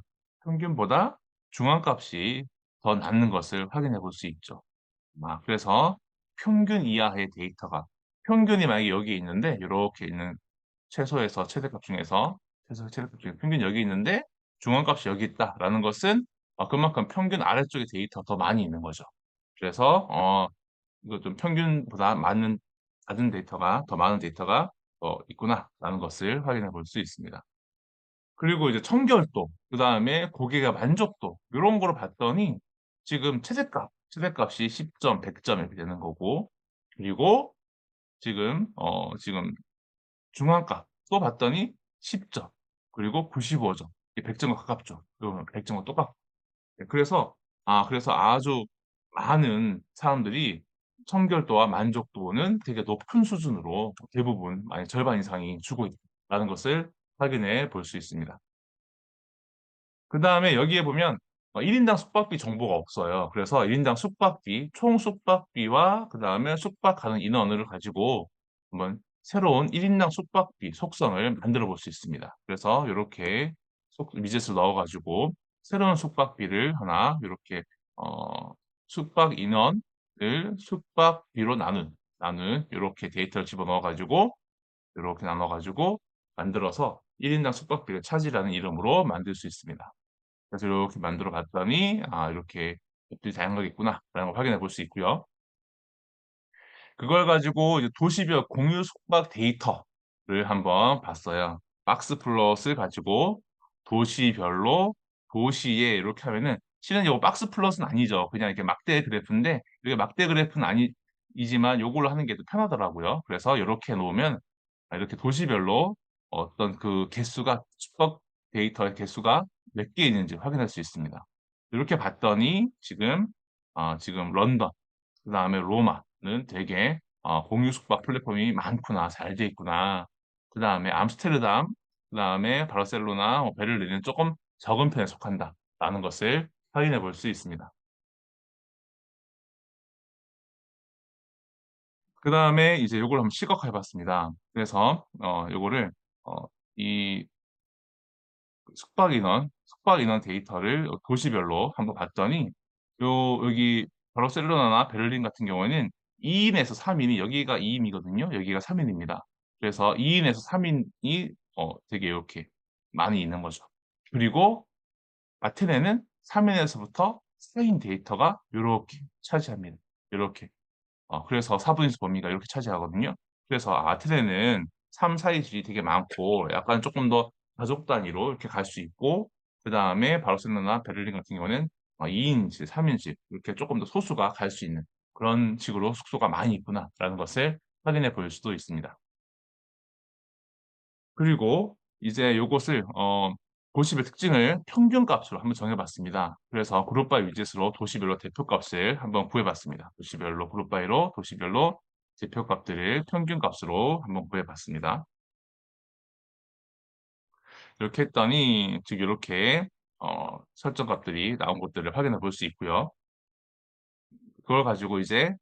중앙값이 더 낮는 것을 확인해 볼 수 있죠. 그래서 평균 이하의 데이터가, 평균이 만약에 여기에 있는데 이렇게 있는 최소에서 최대값 중에서 최대값 중에 평균 여기 있는데 중앙값이 여기 있다라는 것은 그만큼 평균 아래쪽에 데이터 더 많이 있는 거죠. 그래서 이거 좀 평균보다 낮은 데이터가 더 많은 데이터가 있구나라는 것을 확인해 볼 수 있습니다. 그리고 이제 청결도, 그 다음에 고객의 만족도 이런 거로 봤더니 지금 최대값이 10점, 100점 이렇게 되는 거고, 그리고 지금 중앙값 또 봤더니 10점, 그리고 95점. 100점과 가깝죠. 그러면 100점과 똑같고. 그래서, 그래서 아주 많은 사람들이 청결도와 만족도는 되게 높은 수준으로 대부분, 많이 절반 이상이 주고 있다는 것을 확인해 볼 수 있습니다. 그 다음에 여기에 보면 1인당 숙박비 정보가 없어요. 그래서 1인당 숙박비, 총 숙박비와 그 다음에 숙박하는 인원을 가지고 한번 새로운 1인당 숙박비 속성을 만들어 볼 수 있습니다. 그래서 이렇게 위젯을 넣어가지고 새로운 숙박비를 하나 이렇게 어, 숙박 인원을 숙박비로 나눈 이렇게 데이터를 집어넣어가지고 이렇게 나눠가지고 만들어서 1인당 숙박비를 차지라는 이름으로 만들 수 있습니다. 그래서 이렇게 만들어 봤더니 이렇게 것들이 다양하게 있구나라는 걸 확인해 볼 수 있고요. 그걸 가지고 이제 도시별 공유 숙박 데이터를 한번 봤어요. 박스 플롯을 가지고 도시별로 도시에 이렇게 하면은 실은 이거 박스 플롯은 아니죠. 그냥 이렇게 막대 그래프인데 이게 막대 그래프는 아니지만 이걸로 하는 게 더 편하더라고요. 그래서 이렇게 놓으면 이렇게 도시별로 어떤 그 개수가 숙박 데이터의 개수가 몇 개 있는지 확인할 수 있습니다. 이렇게 봤더니 지금 런던, 그다음에 로마는 되게 공유 숙박 플랫폼이 많구나, 잘 돼 있구나. 그다음에 암스테르담, 그다음에 바르셀로나, 베를린은 조금 적은 편에 속한다라는 것을 확인해 볼 수 있습니다. 그다음에 이제 요걸 한번 시각화해 봤습니다. 그래서 요거를 이 숙박 인원 데이터를 도시별로 한번 봤더니 여기 바르셀로나나 베를린 같은 경우에는 2인에서 3인이 여기가 2인이거든요. 여기가 3인입니다. 그래서 2인에서 3인이 되게 이렇게 많이 있는 거죠. 그리고 아테네는 3인에서부터 4인 데이터가 이렇게 차지합니다. 이렇게. 그래서 사분수 범위가 이렇게 차지하거든요. 그래서 아테네는 3, 4인실이 되게 많고 약간 조금 더 가족 단위로 이렇게 갈 수 있고 그다음에 바르셀로나, 베를린 같은 경우는 2인실, 3인실 이렇게 조금 더 소수가 갈 수 있는 그런 식으로 숙소가 많이 있구나라는 것을 확인해 볼 수도 있습니다. 그리고 이제 요것을 도시별 특징을 평균값으로 한번 정해봤습니다. 그래서 그룹바이 위젯으로 도시별로 대표값을 한번 구해봤습니다. 도시별로 그룹바이로 도시별로 대표값들을 평균값으로 한번 구해봤습니다. 이렇게 했더니 즉 이렇게 설정값들이 나온 것들을 확인해 볼 수 있고요. 그걸 가지고 이제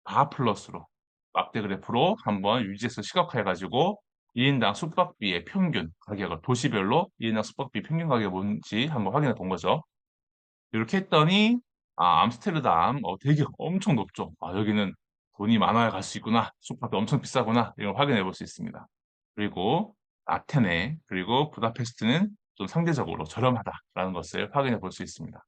바 플러스로 막대 그래프로 한번 위젯을 시각화해가지고 1인당 숙박비의 평균 가격을 도시별로 1인당 숙박비 평균 가격이 뭔지 한번 확인해 본 거죠. 이렇게 했더니 암스테르담 되게 엄청 높죠. 여기는 돈이 많아야 갈 수 있구나. 숙박비 엄청 비싸구나. 이걸 확인해 볼 수 있습니다. 그리고 아테네 그리고 부다페스트는 좀 상대적으로 저렴하다라는 것을 확인해 볼 수 있습니다.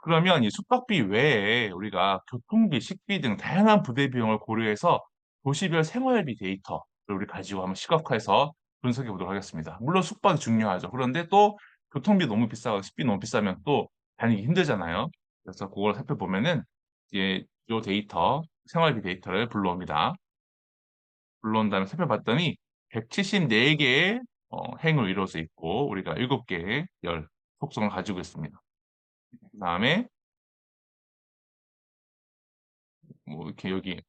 그러면 이 숙박비 외에 우리가 교통비, 식비 등 다양한 부대 비용을 고려해서 도시별 생활비 데이터를 우리 가지고 한번 시각화해서 분석해 보도록 하겠습니다. 물론 숙박이 중요하죠. 그런데 또 교통비 너무 비싸고 식비 너무 비싸면 또 다니기 힘들잖아요. 그래서 그걸 살펴보면은 이제 요 데이터, 생활비 데이터를 불러옵니다. 불러온 다음에 살펴봤더니 174개의 행을 이루어져 있고 우리가 7개의 열 속성을 가지고 있습니다. 그다음에 뭐 이렇게 여기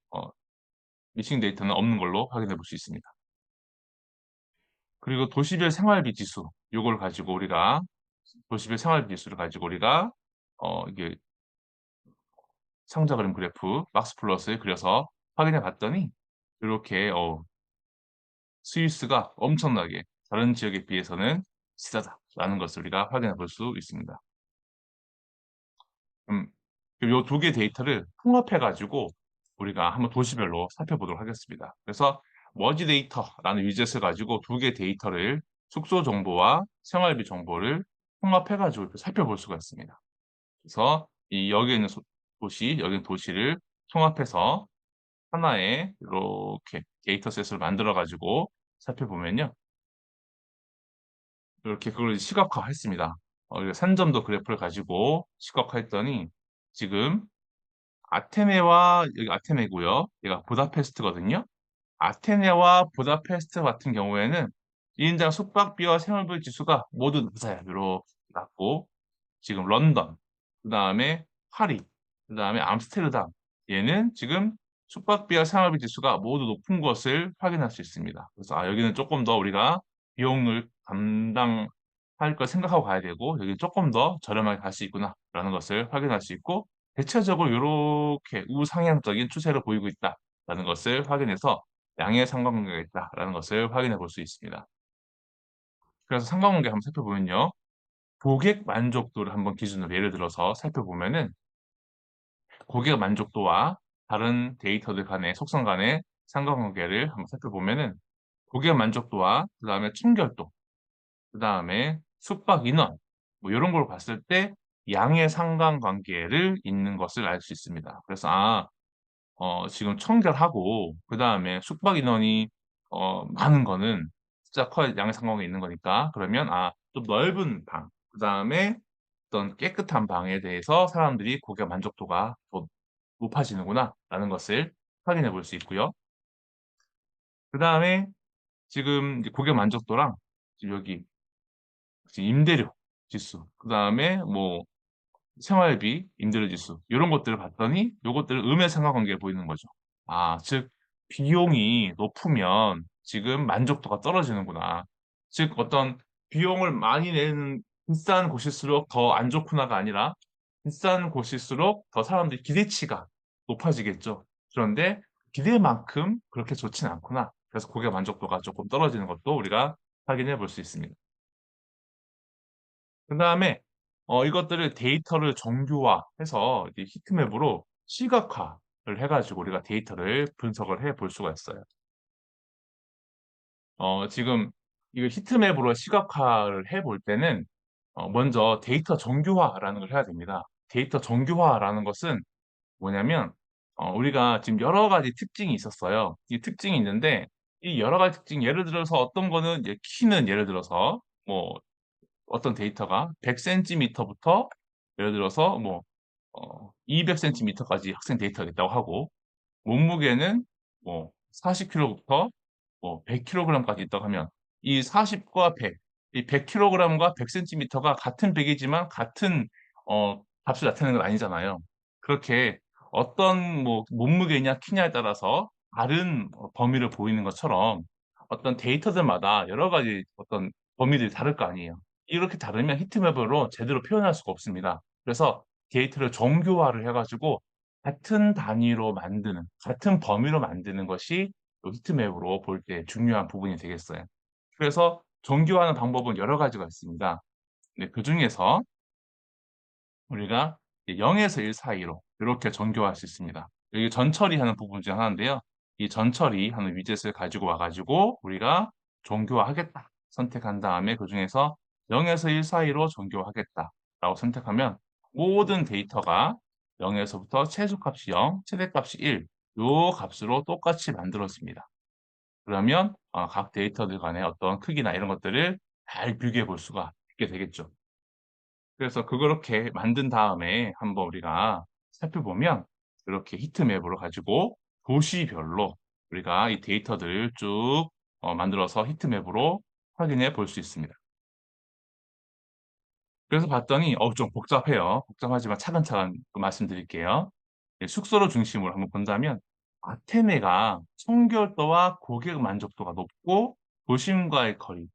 미싱 데이터는 없는 걸로 확인해 볼 수 있습니다. 그리고 도시별 생활비 지수 요걸 가지고 우리가 도시별 생활비 지수를 가지고 우리가 이게 상자 그림 그래프 막스 플롯을 그려서 확인해 봤더니 요렇게 스위스가 엄청나게 다른 지역에 비해서는 비싸다라는 것을 우리가 확인해 볼 수 있습니다. 음. 요 두 개 데이터를 통합해 가지고 우리가 한번 도시별로 살펴보도록 하겠습니다. 그래서 머지 데이터라는 위젯을 가지고 두 개 데이터를 숙소 정보와 생활비 정보를 통합해 가지고 이렇게 살펴볼 수가 있습니다. 그래서 이 여기에 있는 도시, 여기 있는 도시를 통합해서 하나의 이렇게 데이터셋을 만들어 가지고 살펴보면요. 이렇게 그걸 시각화했습니다. 이게 산점도 그래프를 가지고 시각화했더니 지금 아테네와 여기 아테네고요. 얘가 부다페스트거든요. 아테네와 부다페스트 같은 경우에는 1인당 숙박비와 생활비 지수가 모두 낮아요. 요렇게 낮고 지금 런던, 그다음에 파리, 그다음에 암스테르담 얘는 지금 숙박비와 생활비 지수가 모두 높은 것을 확인할 수 있습니다. 그래서 여기는 조금 더 우리가 비용을 감당할 걸 생각하고 가야 되고 여기는 조금 더 저렴하게 갈 수 있구나라는 것을 확인할 수 있고 대체적으로 요렇게 우상향적인 추세를 보이고 있다라는 것을 확인해서 양의 상관관계가 있다라는 것을 확인해 볼 수 있습니다. 그래서 상관관계 한번 살펴보면요. 고객 만족도를 한번 기준으로 예를 들어서 살펴보면은 고객 만족도와 다른 데이터들 간의 속성 간의 상관관계를 한번 살펴보면은 고객 만족도와 그다음에 청결도, 그다음에 숙박 인원 뭐 요런 걸 봤을 때 양의 상관관계를 있는 것을 알 수 있습니다. 그래서 지금 청결하고 그다음에 숙박 인원이 많은 거는 숫자 커야 양의 상관관계 있는 거니까 그러면 좀 넓은 방 그다음에 어떤 깨끗한 방에 대해서 사람들이 고객 만족도가 더 높아지는구나라는 것을 확인해 볼 수 있고요. 그다음에 지금 이제 고객 만족도랑 지금 여기 지금 임대료 지수, 그다음에 뭐 생활비, 임대료 지수 요런 것들을 봤더니 요것들은 음의 상관관계를 보이는 거죠. 즉 비용이 높으면 지금 만족도가 떨어지는구나. 즉 어떤 비용을 많이 내는 비싼 곳일수록 더 안 좋구나가 아니라 비싼 곳일수록 더 사람들이 기대치가 높아지겠죠. 그런데 기대만큼 그렇게 좋진 않구나. 그래서 고객 만족도가 조금 떨어지는 것도 우리가 확인해 볼 수 있습니다. 그다음에 이것들을 데이터를 정교화해서 이제 히트맵으로 시각화를 해 가지고 우리가 데이터를 분석을 해 볼 수가 있어요. 지금 이거 히트맵으로 시각화를 해볼 때는 먼저 데이터 정교화라는 걸 해야 됩니다. 데이터 정교화라는 것은 뭐냐면 우리가 지금 여러 가지 특징이 있었어요. 이 특징이 있는데 이 여러 가지 특징 예를 들어서 어떤 거는 이제 키는 예를 들어서 뭐 어떤 데이터가 100 센티미터부터 예를 들어서 뭐 200 센티미터까지 학생 데이터가 있다고 하고 몸무게는 뭐 40 킬로부터 뭐 100 킬로그램까지 있다고 하면 이 40과 100, 이 100 킬로그램과 100 센티미터가 같은 100 이지만 같은 값을 나타내는 건 아니잖아요. 그렇게 어떤 뭐 몸무게냐 키냐에 따라서 다른 범위를 보이는 것처럼 어떤 데이터들마다 여러 가지 어떤 범위들이 다를 거 아니에요. 이렇게 다르면 히트맵으로 제대로 표현할 수가 없습니다. 그래서 데이터를 정교화를 해 가지고 같은 단위로 만드는 같은 범위로 만드는 것이 요 히트맵으로 볼 때 중요한 부분이 되겠어요. 그래서 정교화하는 방법은 여러 가지가 있습니다. 네, 그중에서 우리가 이제 0 에서 1 사이로 요렇게 정교화할 수 있습니다. 여기 전처리하는 부분 중 하나인데요. 이 전처리하는 위젯을 가지고 와 가지고 우리가 "정교화하겠다." 선택한 다음에 그중에서 0 에서 1 사이로 정교화하겠다라고 선택하면 모든 데이터가 0 에서부터 최소값이 0, 최대값이 1 요 값으로 똑같이 만들어집니다. 그러면 각 데이터들 간의 어떤 크기나 이런 것들을 잘 비교해 볼 수가 있게 되겠죠. 그래서 그렇게 만든 다음에 한번 우리가 살펴보면 이렇게 히트맵으로 가지고 도시별로 우리가 이 데이터들을 쭉 만들어서 히트맵으로 확인해 볼 수 있습니다. 그래서 봤더니 좀 복잡해요. 복잡하지만 차근차근 또 말씀드릴게요. 숙소를 중심으로 한번 본다면 아테네가 청결도와 고객 만족도가 높고 도심과의 거리,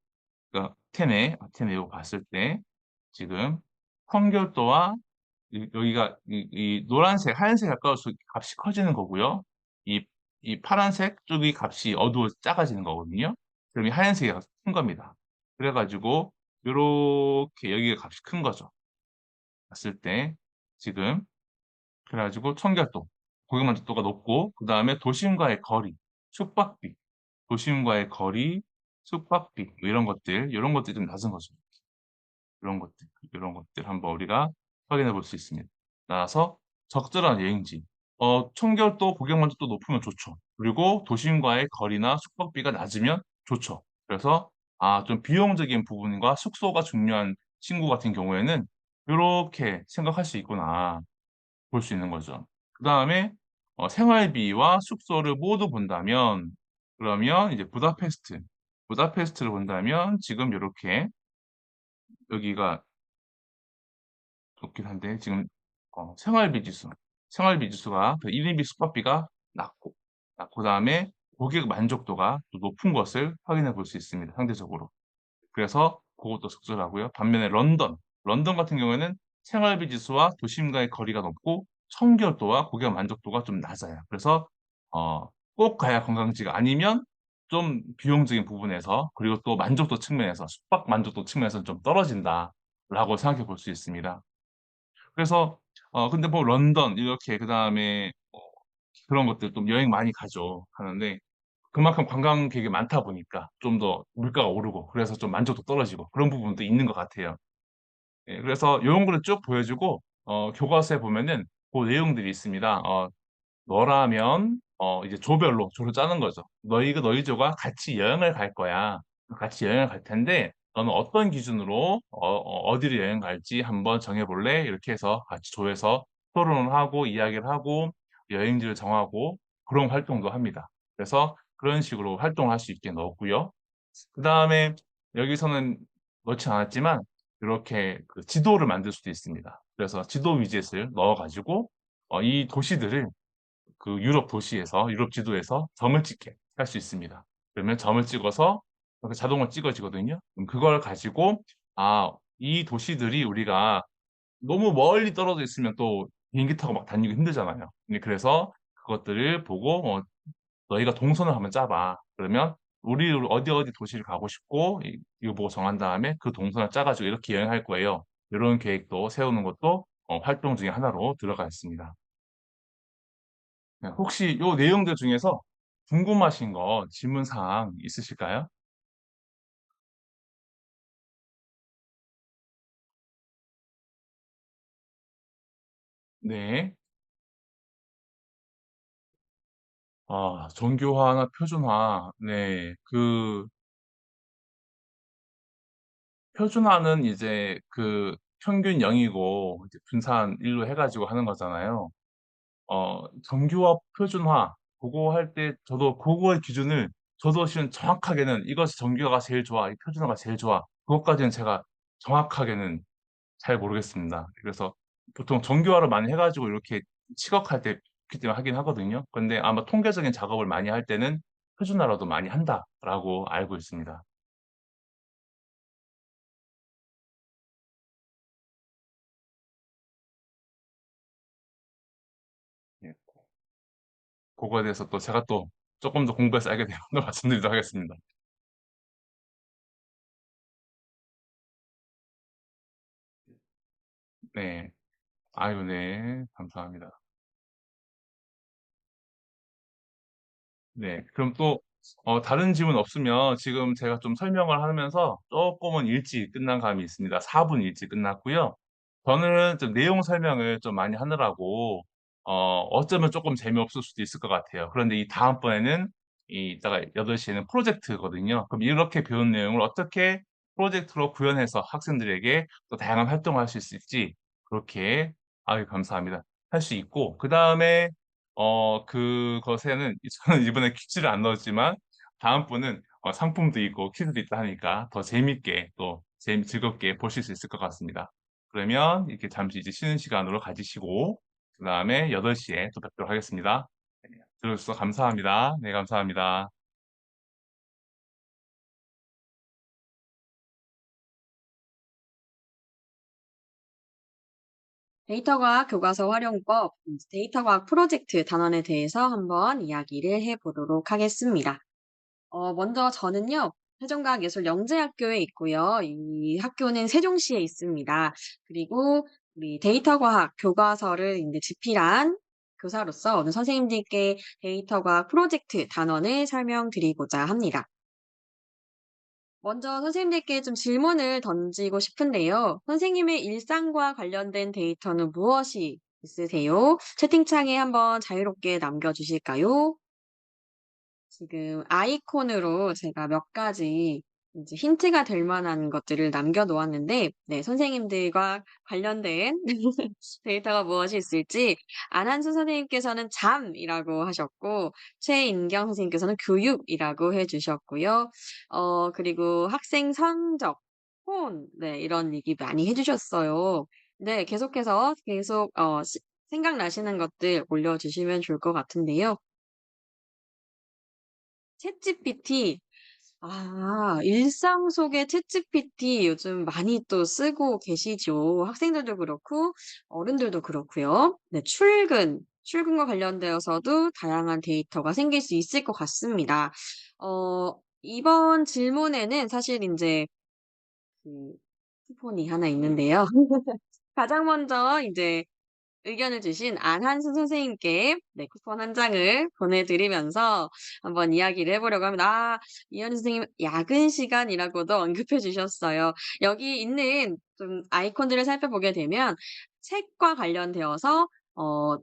그러니까 아테네로 봤을 때 지금 청결도와 여기가 이 노란색, 하얀색 가까울수록 값이 커지는 거고요. 이, 이 파란색 쪽이 값이 작아지는 거거든요. 그럼 이 하얀색이 큰 겁니다. 그래가지고 요렇게 여기가 값이 큰 거죠. 봤을 때 지금 그래가지고 청결도, 고객 만족도가 높고 그 다음에 도심과의 거리, 숙박비, 도심과의 거리, 숙박비 뭐 이런 것들이 좀 낮은 거죠. 이런 것들, 이런 것들 한번 우리가 확인해 볼 수 있습니다. 따라서 적절한 여행지, 청결도, 고객 만족도 높으면 좋죠. 그리고 도심과의 거리나 숙박비가 낮으면 좋죠. 그래서 좀 비용적인 부분과 숙소가 중요한 친구 같은 경우에는 이렇게 생각할 수 있구나 볼 수 있는 거죠. 그 다음에 생활비와 숙소를 모두 본다면 그러면 이제 부다페스트를 본다면 지금 이렇게 여기가 좋긴 한데 지금 생활비 지수가 그 1인비 숙박비가 낮고 그다음에 고객 만족도가 또 높은 것을 확인해 볼 수 있습니다. 상대적으로. 그래서 그것도 적절하고요. 반면에 런던 같은 경우에는 생활비 지수와 도심과의 거리가 높고 청결도와 고객 만족도가 좀 낮아요. 그래서 꼭 가야 관광지가 아니면 좀 비용적인 부분에서 그리고 또 만족도 측면에서 숙박 만족도 측면에서는 좀 떨어진다라고 생각해 볼 수 있습니다. 그래서 근데 뭐 런던 이렇게 그다음에 그런 것들 좀 여행 많이 가죠. 하는데 그만큼 관광객이 많다 보니까 좀 더 물가가 오르고 그래서 좀 만족도 떨어지고 그런 부분도 있는 것 같아요. 예, 그래서 이런 거를 쭉 보여주고 교과서에 보면은 그 내용들이 있습니다. 너라면 이제 조를 짜는 거죠. 너희 조가 같이 여행을 갈 거야. 같이 여행을 갈 텐데 너는 어떤 기준으로 디를 여행 갈지 한번 정해볼래? 이렇게 해서 같이 조에서 토론을 하고 이야기를 하고 여행지를 정하고 그런 활동도 합니다. 그래서 그런 식으로 활동을 할 수 있게 넣었고요. 그 다음에 여기서는 넣지 않았지만 이렇게 그 지도를 만들 수도 있습니다. 그래서 지도 위젯을 넣어가지고 이 도시들을 그 유럽 지도에서 점을 찍게 할 수 있습니다. 그러면 점을 찍어서 이렇게 자동으로 찍어지거든요. 그럼 그걸 가지고 이 도시들이 우리가 너무 멀리 떨어져 있으면 또 비행기 타고 막 다니기 힘들잖아요. 그래서 그것들을 보고 너희가 동선을 한번 짜봐. 그러면 우리 어디 어디 도시를 가고 싶고 이거 보고 정한 다음에 그 동선을 짜가지고 이렇게 여행할 거예요. 이런 계획도 세우는 것도 활동 중에 하나로 들어가 있습니다. 네, 혹시 요 내용들 중에서 궁금하신 거 질문 사항 있으실까요? 네. 정교화나 표준화. 네. 그 표준화는 이제 그 평균 0이고 이제 분산 1로 해가지고 하는 거잖아요. 정교화, 표준화, 그거 할 때 저도 그거의 기준을 저도 실은 정확하게는 이것이 정교화가 제일 좋아, 이 표준화가 제일 좋아. 그것까지는 제가 정확하게는 잘 모르겠습니다. 그래서 보통 정교화를 많이 해가지고 이렇게 시각할 때 그렇기 때문에 하긴 하거든요. 근데 아마 통계적인 작업을 많이 할 때는 표준화라도 많이 한다라고 알고 있습니다. 예, 그거에 대해서 또 제가 또 조금 더 공부해서 알게 되면 또 말씀드리도록 하겠습니다. 네. 아유, 네. 감사합니다. 네. 그럼 또, 다른 질문 없으면 지금 제가 좀 설명을 하면서 조금은 일찍 끝난 감이 있습니다. 4분 일찍 끝났고요. 저는 좀 내용 설명을 좀 많이 하느라고, 어쩌면 조금 재미없을 수도 있을 것 같아요. 그런데 이 다음번에는, 이따가 8시에는 프로젝트거든요. 그럼 이렇게 배운 내용을 어떻게 프로젝트로 구현해서 학생들에게 또 다양한 활동을 할 수 있을지, 그렇게, 아유, 감사합니다. 할 수 있고, 그 다음에 그것에는 저는 이번에 퀴즈를 안 넣었지만 다음 분은 상품도 있고 퀴즈도 있다 하니까 더 재밌게 또 즐겁게 보실 수 있을 것 같습니다. 그러면 이렇게 잠시 이제 쉬는 시간으로 가지시고 그 다음에 8시에 또 뵙도록 하겠습니다. 네, 들어주셔서 감사합니다. 네, 감사합니다. 데이터과학 교과서 활용법, 데이터과학 프로젝트 단원에 대해서 한번 이야기를 해보도록 하겠습니다. 먼저 저는요, 세종과학예술영재학교에 있고요. 이 학교는 세종시에 있습니다. 그리고 우리 데이터과학 교과서를 이제 집필한 교사로서 오늘 선생님들께 데이터과학 프로젝트 단원을 설명드리고자 합니다. 먼저 선생님들께 좀 질문을 던지고 싶은데요. 선생님의 일상과 관련된 데이터는 무엇이 있으세요? 채팅창에 한번 자유롭게 남겨주실까요? 지금 아이콘으로 제가 몇 가지 이제 힌트가 될 만한 것들을 남겨 놓았는데, 네, 선생님들과 관련된 데이터가 무엇이 있을지, 안한수 선생님께서는 잠이라고 하셨고, 최인경 선생님께서는 교육이라고 해주셨고요. 그리고 학생 성적, 폰, 네, 이런 얘기 많이 해주셨어요. 네, 계속해서 계속, 생각나시는 것들 올려주시면 좋을 것 같은데요. 챗GPT. 일상 속의 챗GPT 요즘 많이 또 쓰고 계시죠. 학생들도 그렇고 어른들도 그렇고요. 네, 출근과 관련되어서도 다양한 데이터가 생길 수 있을 것 같습니다. 이번 질문에는 사실 인제 그 쿠폰이 하나 있는데요. 가장 먼저 이제 의견을 주신 안한수 선생님께 네, 쿠폰 한 장을 보내드리면서 한번 이야기를 해보려고 합니다. 이현희 선생님 야근 시간이라고도 언급해 주셨어요. 여기 있는 좀 아이콘들을 살펴보게 되면 책과 관련되어서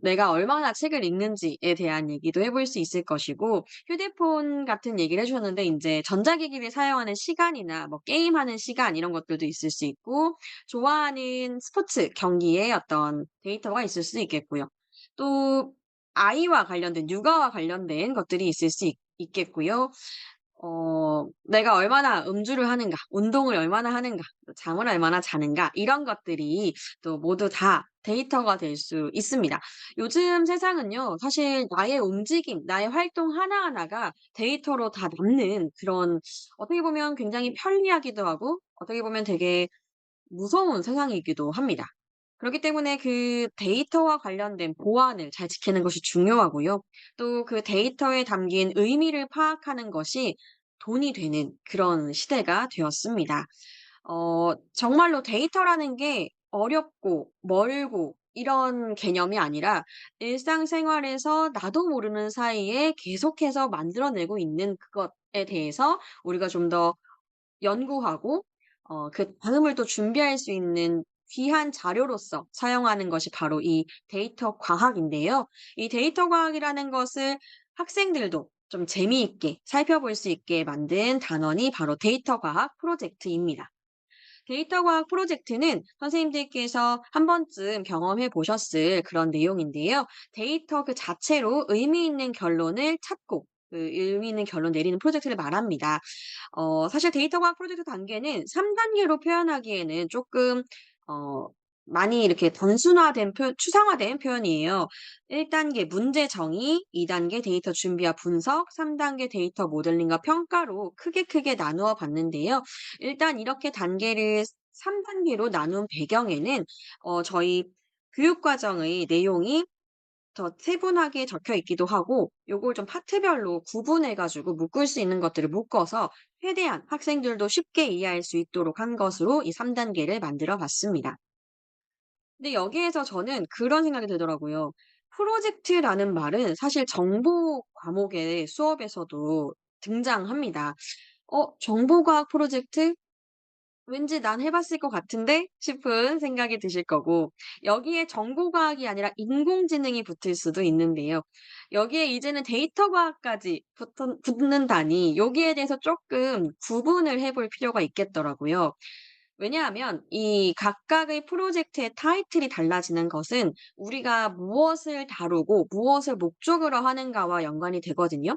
내가 얼마나 책을 읽는지에 대한 얘기도 해볼 수 있을 것이고 휴대폰 같은 얘기를 해주셨는데 이제 전자기기를 사용하는 시간이나 뭐 게임하는 시간 이런 것들도 있을 수 있고 좋아하는 스포츠 경기에 어떤 데이터가 있을 수도 있겠고요. 또 아이와 관련된 육아와 관련된 것들이 있을 수 있겠고요. 내가 얼마나 음주를 하는가, 운동을 얼마나 하는가, 또 잠을 얼마나 자는가 이런 것들이 또 모두 다 데이터가 될 수 있습니다. 요즘 세상은요. 사실 나의 움직임, 나의 활동 하나하나가 데이터로 다 남는 그런 어떻게 보면 굉장히 편리하기도 하고 어떻게 보면 되게 무서운 세상이기도 합니다. 그렇기 때문에 그 데이터와 관련된 보안을 잘 지키는 것이 중요하고요. 또 그 데이터에 담긴 의미를 파악하는 것이 돈이 되는 그런 시대가 되었습니다. 정말로 데이터라는 게 어렵고 멀고 이런 개념이 아니라 일상생활에서 나도 모르는 사이에 계속해서 만들어내고 있는 그것에 대해서 우리가 좀 더 연구하고 그 다음을 또 준비할 수 있는 귀한 자료로서 사용하는 것이 바로 이 데이터 과학인데요. 이 데이터 과학이라는 것을 학생들도 좀 재미있게 살펴볼 수 있게 만든 단원이 바로 데이터 과학 프로젝트입니다. 데이터 과학 프로젝트는 선생님들께서 한 번쯤 경험해 보셨을 그런 내용인데요. 데이터 그 자체로 의미 있는 결론을 찾고 그 의미 있는 결론 내리는 프로젝트를 말합니다. 사실 데이터 과학 프로젝트 단계는 3 단계로 표현하기에는 조금 어 많이 이렇게 단순화된 추상화된 표현이에요. 1 단계 문제 정의, 2 단계 데이터 준비와 분석, 3 단계 데이터 모델링과 평가로 크게 나누어 봤는데요. 일단 이렇게 단계를 3 단계로 나눈 배경에는 저희 교육 과정의 내용이 더 세분하게 적혀 있기도 하고 요걸 좀 파트별로 구분해 가지고 묶을 수 있는 것들을 묶어서 최대한 학생들도 쉽게 이해할 수 있도록 한 것으로 이 3 단계를 만들어 봤습니다. 근데 여기에서 저는 그런 생각이 들더라고요. 프로젝트라는 말은 사실 정보 과목의 수업에서도 등장합니다. 정보과학 프로젝트? 왠지 '난 해 봤을 것 같은데?' 싶은 생각이 드실 거고 여기에 정보과학이 아니라 인공지능이 붙을 수도 있는데요. 여기에 이제는 데이터 과학까지 붙는다니 여기에 대해서 쪼끔 구분을 해볼 필요가 있겠더라고요. 왜냐하면 이 각각의 프로젝트의 타이틀이 달라지는 것은 우리가 무엇을 다루고 무엇을 목적으로 하는가와 연관이 되거든요.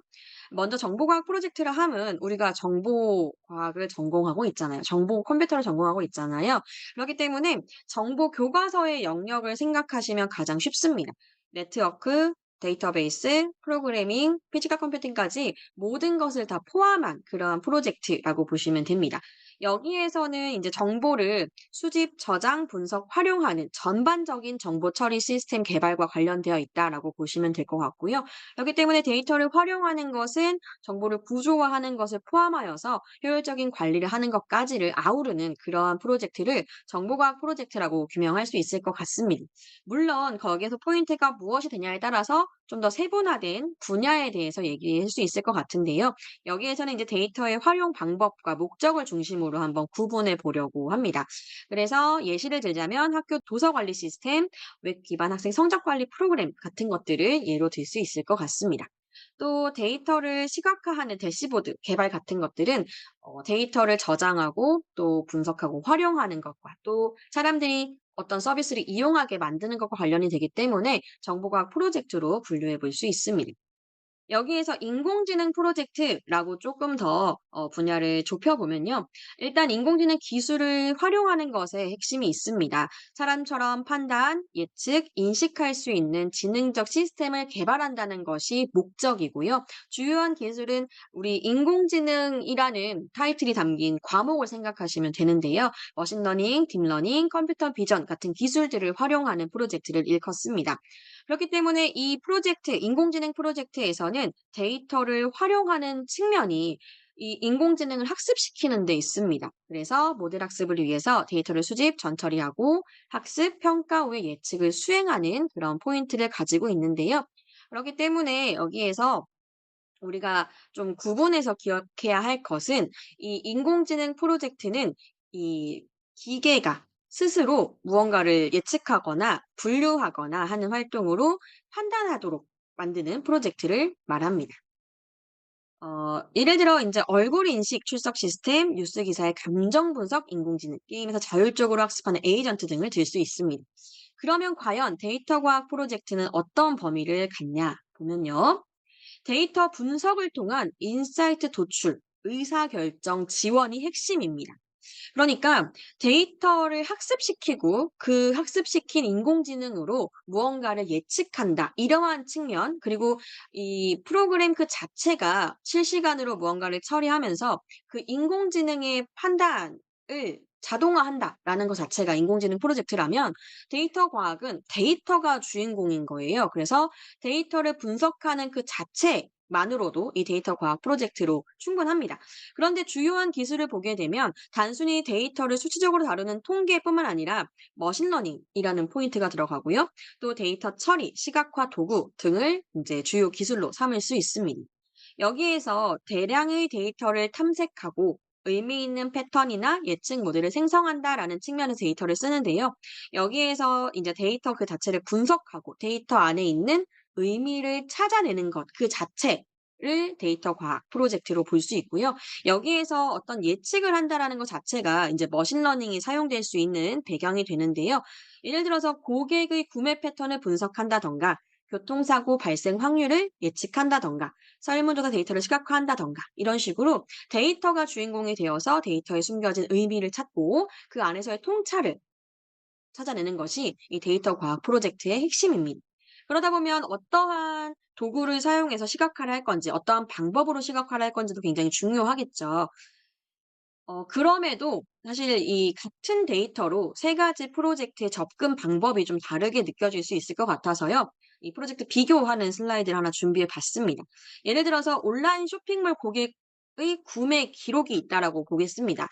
먼저 정보과학 프로젝트를 하면 우리가 정보과학을 전공하고 있잖아요. 정보 컴퓨터를 전공하고 있잖아요. 그렇기 때문에 정보 교과서의 영역을 생각하시면 가장 쉽습니다. 네트워크, 데이터베이스, 프로그래밍, 피지컬 컴퓨팅까지 모든 것을 다 포함한 그러한 프로젝트라고 보시면 됩니다. 여기에서는 이제 정보를 수집, 저장, 분석, 활용하는 전반적인 정보 처리 시스템 개발과 관련되어 있다라고 보시면 될 것 같고요. 그렇기 때문에 데이터를 활용하는 것은 정보를 구조화하는 것을 포함하여서 효율적인 관리를 하는 것까지를 아우르는 그러한 프로젝트를 정보과학 프로젝트라고 규명할 수 있을 것 같습니다. 물론 거기에서 포인트가 무엇이 되냐에 따라서 좀 더 세분화된 분야에 대해서 얘기할 수 있을 것 같은데요. 여기에서는 이제 데이터의 활용 방법과 목적을 중심으로 한번 구분해 보려고 합니다. 그래서 예시를 들자면 학교 도서 관리 시스템, 웹 기반 학생 성적 관리 프로그램 같은 것들을 예로 들 수 있을 것 같습니다. 또 데이터를 시각화하는 대시보드 개발 같은 것들은 데이터를 저장하고 또 분석하고 활용하는 것과 또 사람들이 어떤 서비스를 이용하게 만드는 것과 관련이 되기 때문에 정보과학 프로젝트로 분류해 볼 수 있습니다. 여기에서 인공지능 프로젝트라고 조금 더 분야를 좁혀 보면요. 일단 인공지능 기술을 활용하는 것에 핵심이 있습니다. 사람처럼 판단, 예측, 인식할 수 있는 지능적 시스템을 개발한다는 것이 목적이고요. 주요한 기술은 우리 인공지능이라는 타이틀이 담긴 과목을 생각하시면 되는데요. 머신러닝, 딥러닝, 컴퓨터 비전 같은 기술들을 활용하는 프로젝트를 일컫습니다. 그렇기 때문에 이 프로젝트, 인공지능 프로젝트에서는 데이터를 활용하는 측면이 이 인공지능을 학습시키는 데 있습니다. 그래서 모델 학습을 위해서 데이터를 수집, 전처리하고 학습, 평가 후에 예측을 수행하는 그런 포인트를 가지고 있는데요. 그렇기 때문에 여기에서 우리가 좀 구분해서 기억해야 할 것은 이 인공지능 프로젝트는 이 기계가 스스로 무언가를 예측하거나 분류하거나 하는 활동으로 판단하도록 만드는 프로젝트를 말합니다. 예를 들어 이제 얼굴 인식 출석 시스템, 뉴스 기사의 감정 분석 인공지능, 게임에서 자율적으로 학습하는 에이전트 등을 들 수 있습니다. 그러면 과연 데이터 과학 프로젝트는 어떤 범위를 갖냐 보면요. 데이터 분석을 통한 인사이트 도출, 의사결정 지원이 핵심입니다. 그러니까 데이터를 학습시키고 그 학습시킨 인공지능으로 무언가를 예측한다. 이러한 측면, 그리고 이 프로그램 그 자체가 실시간으로 무언가를 처리하면서 그 인공지능의 판단을 자동화한다라는 것 자체가 인공지능 프로젝트라면 데이터 과학은 데이터가 주인공인 거예요. 그래서 데이터를 분석하는 그 자체만으로도 이 데이터 과학 프로젝트로 충분합니다. 그런데 주요한 기술을 보게 되면 단순히 데이터를 수치적으로 다루는 통계뿐만 아니라 머신러닝이라는 포인트가 들어가고요. 또 데이터 처리, 시각화 도구 등을 이제 주요 기술로 삼을 수 있습니다. 여기에서 대량의 데이터를 탐색하고 의미 있는 패턴이나 예측 모델을 생성한다라는 측면에서 데이터를 쓰는데요. 여기에서 이제 데이터 그 자체를 분석하고 데이터 안에 있는 의미를 찾아내는 것 그 자체를 데이터 과학 프로젝트로 볼 수 있고요. 여기에서 어떤 예측을 한다라는 것 자체가 이제 머신러닝이 사용될 수 있는 배경이 되는데요. 예를 들어서 고객의 구매 패턴을 분석한다던가 교통사고 발생 확률을 예측한다던가 설문조사 데이터를 시각화한다던가 이런 식으로 데이터가 주인공이 되어서 데이터에 숨겨진 의미를 찾고 그 안에서의 통찰을 찾아내는 것이 이 데이터 과학 프로젝트의 핵심입니다. 그러다 보면 어떠한 도구를 사용해서 시각화를 할 건지 어떠한 방법으로 시각화를 할 건지도 굉장히 중요하겠죠. 그럼에도 사실 이 같은 데이터로 세 가지 프로젝트의 접근 방법이 좀 다르게 느껴질 수 있을 것 같아서요. 이 프로젝트 비교하는 슬라이드를 하나 준비해 봤습니다. 예를 들어서 온라인 쇼핑몰 고객의 구매 기록이 있다라고 보겠습니다.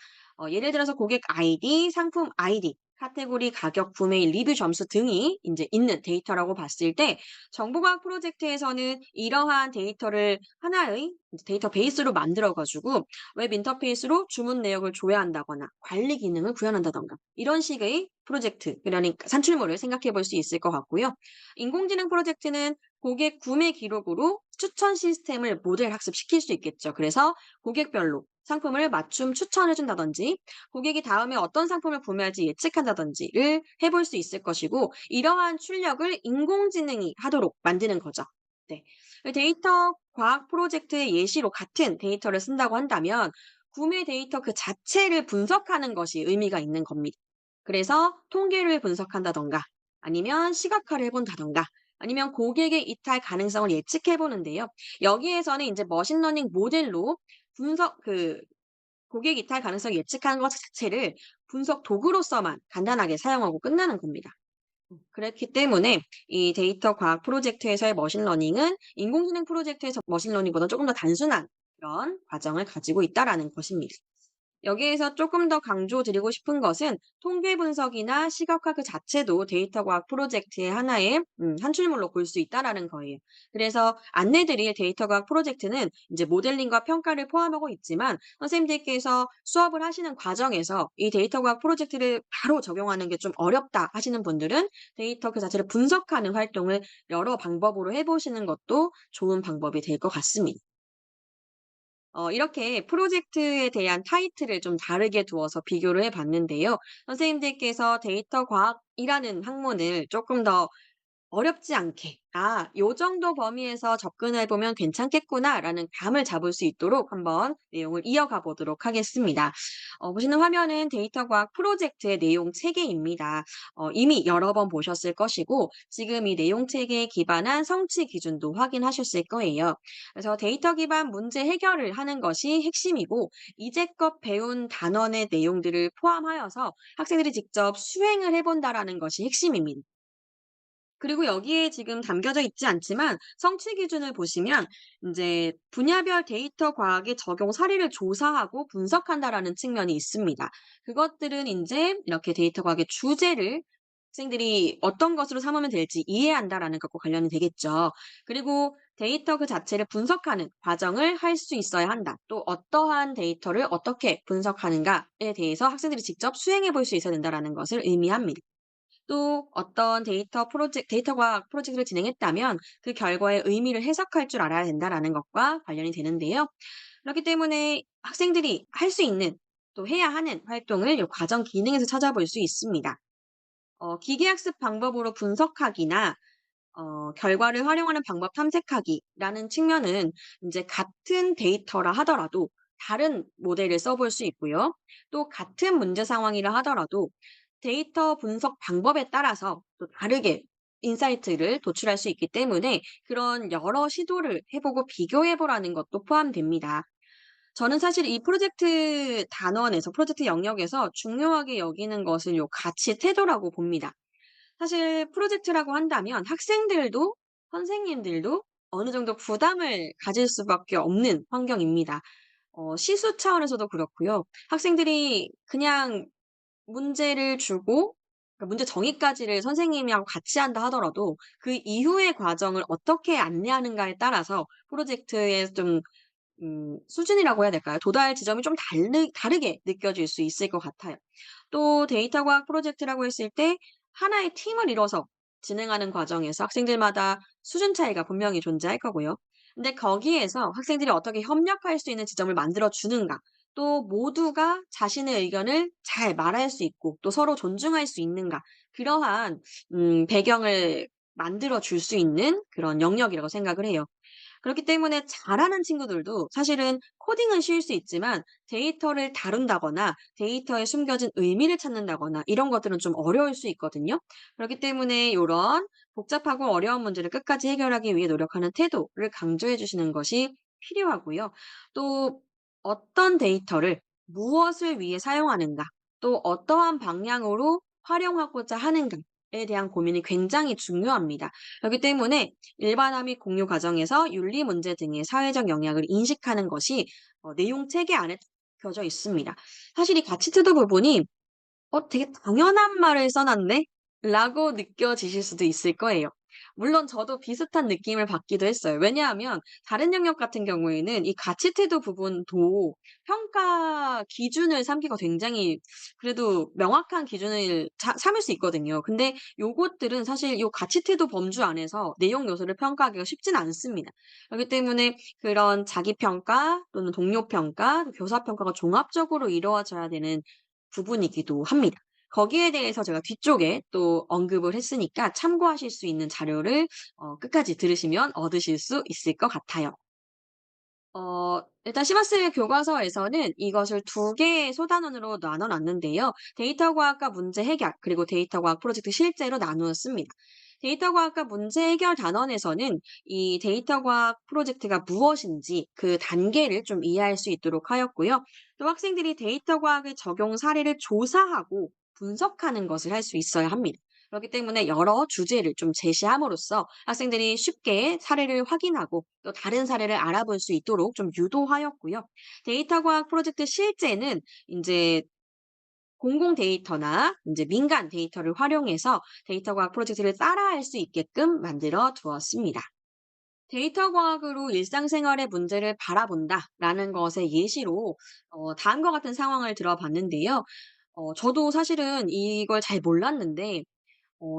예를 들어서 고객 아이디, 상품 아이디, 카테고리, 가격, 구매일, 리뷰 점수 등이 이제 있는 데이터라고 봤을 때 정보과학 프로젝트에서는 이러한 데이터를 하나의 이제 데이터 베이스로 만들어 가지고 웹 인터페이스로 주문 내역을 조회한다거나 관리 기능을 구현한다든가 이런 식의 프로젝트, 그러니까 산출물을 생각해 볼 수 있을 것 같고요. 인공지능 프로젝트는 고객 구매 기록으로 추천 시스템을 모델 학습시킬 수 있겠죠. 그래서 고객별로 상품을 맞춤 추천해 준다든지 고객이 다음에 어떤 상품을 구매할지 예측한다든지를 해볼 수 있을 것이고 이러한 출력을 인공지능이 하도록 만드는 거죠. 네. 데이터 과학 프로젝트의 예시로 같은 데이터를 쓴다고 한다면 구매 데이터 그 자체를 분석하는 것이 의미가 있는 겁니다. 그래서 통계를 분석한다던가 아니면 시각화를 해본다던가 아니면 고객의 이탈 가능성을 예측해 보는데요. 여기에서는 이제 머신러닝 모델로 분석 고객 이탈 가능성을 예측하는 것 자체를 분석 도구로서만 간단하게 사용하고 끝나는 겁니다. 그렇기 때문에 이 데이터 과학 프로젝트에서의 머신러닝은 인공지능 프로젝트에서 머신러닝보다 조금 더 단순한 그런 과정을 가지고 있다라는 것입니다. 여기에서 조금 더 강조드리고 싶은 것은 통계 분석이나 시각화 그 자체도 데이터 과학 프로젝트의 하나의 한 출물로 볼 수 있다라는 거예요. 그래서 안내드릴 데이터 과학 프로젝트는 이제 모델링과 평가를 포함하고 있지만 선생님들께서 수업을 하시는 과정에서 이 데이터 과학 프로젝트를 바로 적용하는 게 좀 어렵다 하시는 분들은 데이터 그 자체를 분석하는 활동을 여러 방법으로 해보시는 것도 좋은 방법이 될 것 같습니다. 이렇게 프로젝트에 대한 타이틀을 좀 다르게 두어서 비교를 해 봤는데요. 선생님들께서 데이터 과학이라는 학문을 조금 더 어렵지 않게 '아 요 정도 범위에서 접근해 보면 괜찮겠구나.'라는 감을 잡을 수 있도록 한번 내용을 이어가 보도록 하겠습니다. 보시는 화면은 데이터 과학 프로젝트의 내용 체계입니다. 이미 여러 번 보셨을 것이고 지금 이 내용 체계에 기반한 성취 기준도 확인하셨을 거예요. 그래서 데이터 기반 문제 해결을 하는 것이 핵심이고 이제껏 배운 단원의 내용들을 포함하여서 학생들이 직접 수행을 해 본다라는 것이 핵심입니다. 그리고 여기에 지금 담겨져 있지 않지만 성취 기준을 보시면 인제 분야별 데이터 과학의 적용 사례를 조사하고 분석한다라는 측면이 있습니다. 그것들은 인제 이렇게 데이터 과학의 주제를 학생들이 어떤 것으로 삼으면 될지 이해한다라는 것과 관련이 되겠죠. 그리고 데이터 그 자체를 분석하는 과정을 할 수 있어야 한다. 또 어떠한 데이터를 어떻게 분석하는가에 대해서 학생들이 직접 수행해 볼 수 있어야 된다라는 것을 의미합니다. 또 어떤 데이터 과학 프로젝트를 진행했다면 그 결과의 의미를 해석할 줄 알아야 된다라는 것과 관련이 되는데요. 그렇기 때문에 학생들이 할 수 있는 또 해야 하는 활동을 요 과정 기능에서 찾아볼 수 있습니다. 기계학습 방법으로 분석하기나 결과를 활용하는 방법 탐색하기라는 측면은 인제 같은 데이터라 하더라도 다른 모델을 써볼 수 있고요. 또 같은 문제 상황이라 하더라도 데이터 분석 방법에 따라서 또 다르게 인사이트를 도출할 수 있기 때문에 그런 여러 시도를 해 보고 비교해 보라는 것도 포함됩니다. 저는 사실 이 프로젝트 단원에서 프로젝트 영역에서 중요하게 여기는 것은 요 가치 태도라고 봅니다. 사실 프로젝트라고 한다면 학생들도 선생님들도 어느 정도 부담을 가질 수밖에 없는 환경입니다. 시수 차원에서도 그렇고요. 학생들이 그냥 문제를 주고 그러니까 문제 정의까지를 선생님이하고 같이 한다 하더라도 그 이후의 과정을 어떻게 안내하는가에 따라서 프로젝트의 좀 수준이라고 해야 될까요? 도달 지점이 좀 다르게 느껴질 수 있을 것 같아요. 또 데이터 과학 프로젝트라고 했을 때 하나의 팀을 이뤄서 진행하는 과정에서 학생들마다 수준 차이가 분명히 존재할 거고요. 근데 거기에서 학생들이 어떻게 협력할 수 있는 지점을 만들어 주는가, 또 모두가 자신의 의견을 잘 말할 수 있고 또 서로 존중할 수 있는가, 그러한 배경을 만들어 줄 수 있는 그런 영역이라고 생각을 해요. 그렇기 때문에 잘하는 친구들도 사실은 코딩은 쉬울 수 있지만 데이터를 다룬다거나 데이터에 숨겨진 의미를 찾는다거나 이런 것들은 좀 어려울 수 있거든요. 그렇기 때문에 요런 복잡하고 어려운 문제를 끝까지 해결하기 위해 노력하는 태도를 강조해 주시는 것이 필요하고요. 또 어떤 데이터를 무엇을 위해 사용하는가, 또 어떠한 방향으로 활용하고자 하는가에 대한 고민이 굉장히 중요합니다. 그렇기 때문에 일반화 및 공유 과정에서 윤리 문제 등의 사회적 영향을 인식하는 것이 내용 체계 안에 적혀져 있습니다. 사실 이 가치 태도 부분이 되게 당연한 말을 써 놨네?' 라고 느껴지실 수도 있을 거예요. 물론 저도 비슷한 느낌을 받기도 했어요. 왜냐하면 다른 영역 같은 경우에는 이 가치 태도 부분도 평가 기준을 삼기가 굉장히 그래도 명확한 기준을 삼을 수 있거든요. 근데 요것들은 사실 요 가치 태도 범주 안에서 내용 요소를 평가하기가 쉽지는 않습니다. 그렇기 때문에 그런 자기 평가 또는 동료 평가, 교사 평가가 종합적으로 이루어져야 되는 부분이기도 합니다. 거기에 대해서 제가 뒤쪽에 또 언급을 했으니까 참고하실 수 있는 자료를 끝까지 들으시면 얻으실 수 있을 것 같아요. 일단 시마스 교과서에서는 이것을 두 개의 소단원으로 나눠 놨는데요. 데이터 과학과 문제 해결, 그리고 데이터 과학 프로젝트 실제로 나누었습니다. 데이터 과학과 문제 해결 단원에서는 이 데이터 과학 프로젝트가 무엇인지 그 단계를 좀 이해할 수 있도록 하였고요. 또 학생들이 데이터 과학의 적용 사례를 조사하고 분석하는 것을 할 수 있어야 합니다. 그렇기 때문에 여러 주제를 좀 제시함으로써 학생들이 쉽게 사례를 확인하고 또 다른 사례를 알아볼 수 있도록 좀 유도하였고요. 데이터 과학 프로젝트 실제는 이제 공공 데이터나 이제 민간 데이터를 활용해서 데이터 과학 프로젝트를 따라할 수 있게끔 만들어 두었습니다. 데이터 과학으로 일상생활의 문제를 바라본다라는 것의 예시로 다음과 같은 상황을 들어봤는데요. 저도 사실은 이걸 잘 몰랐는데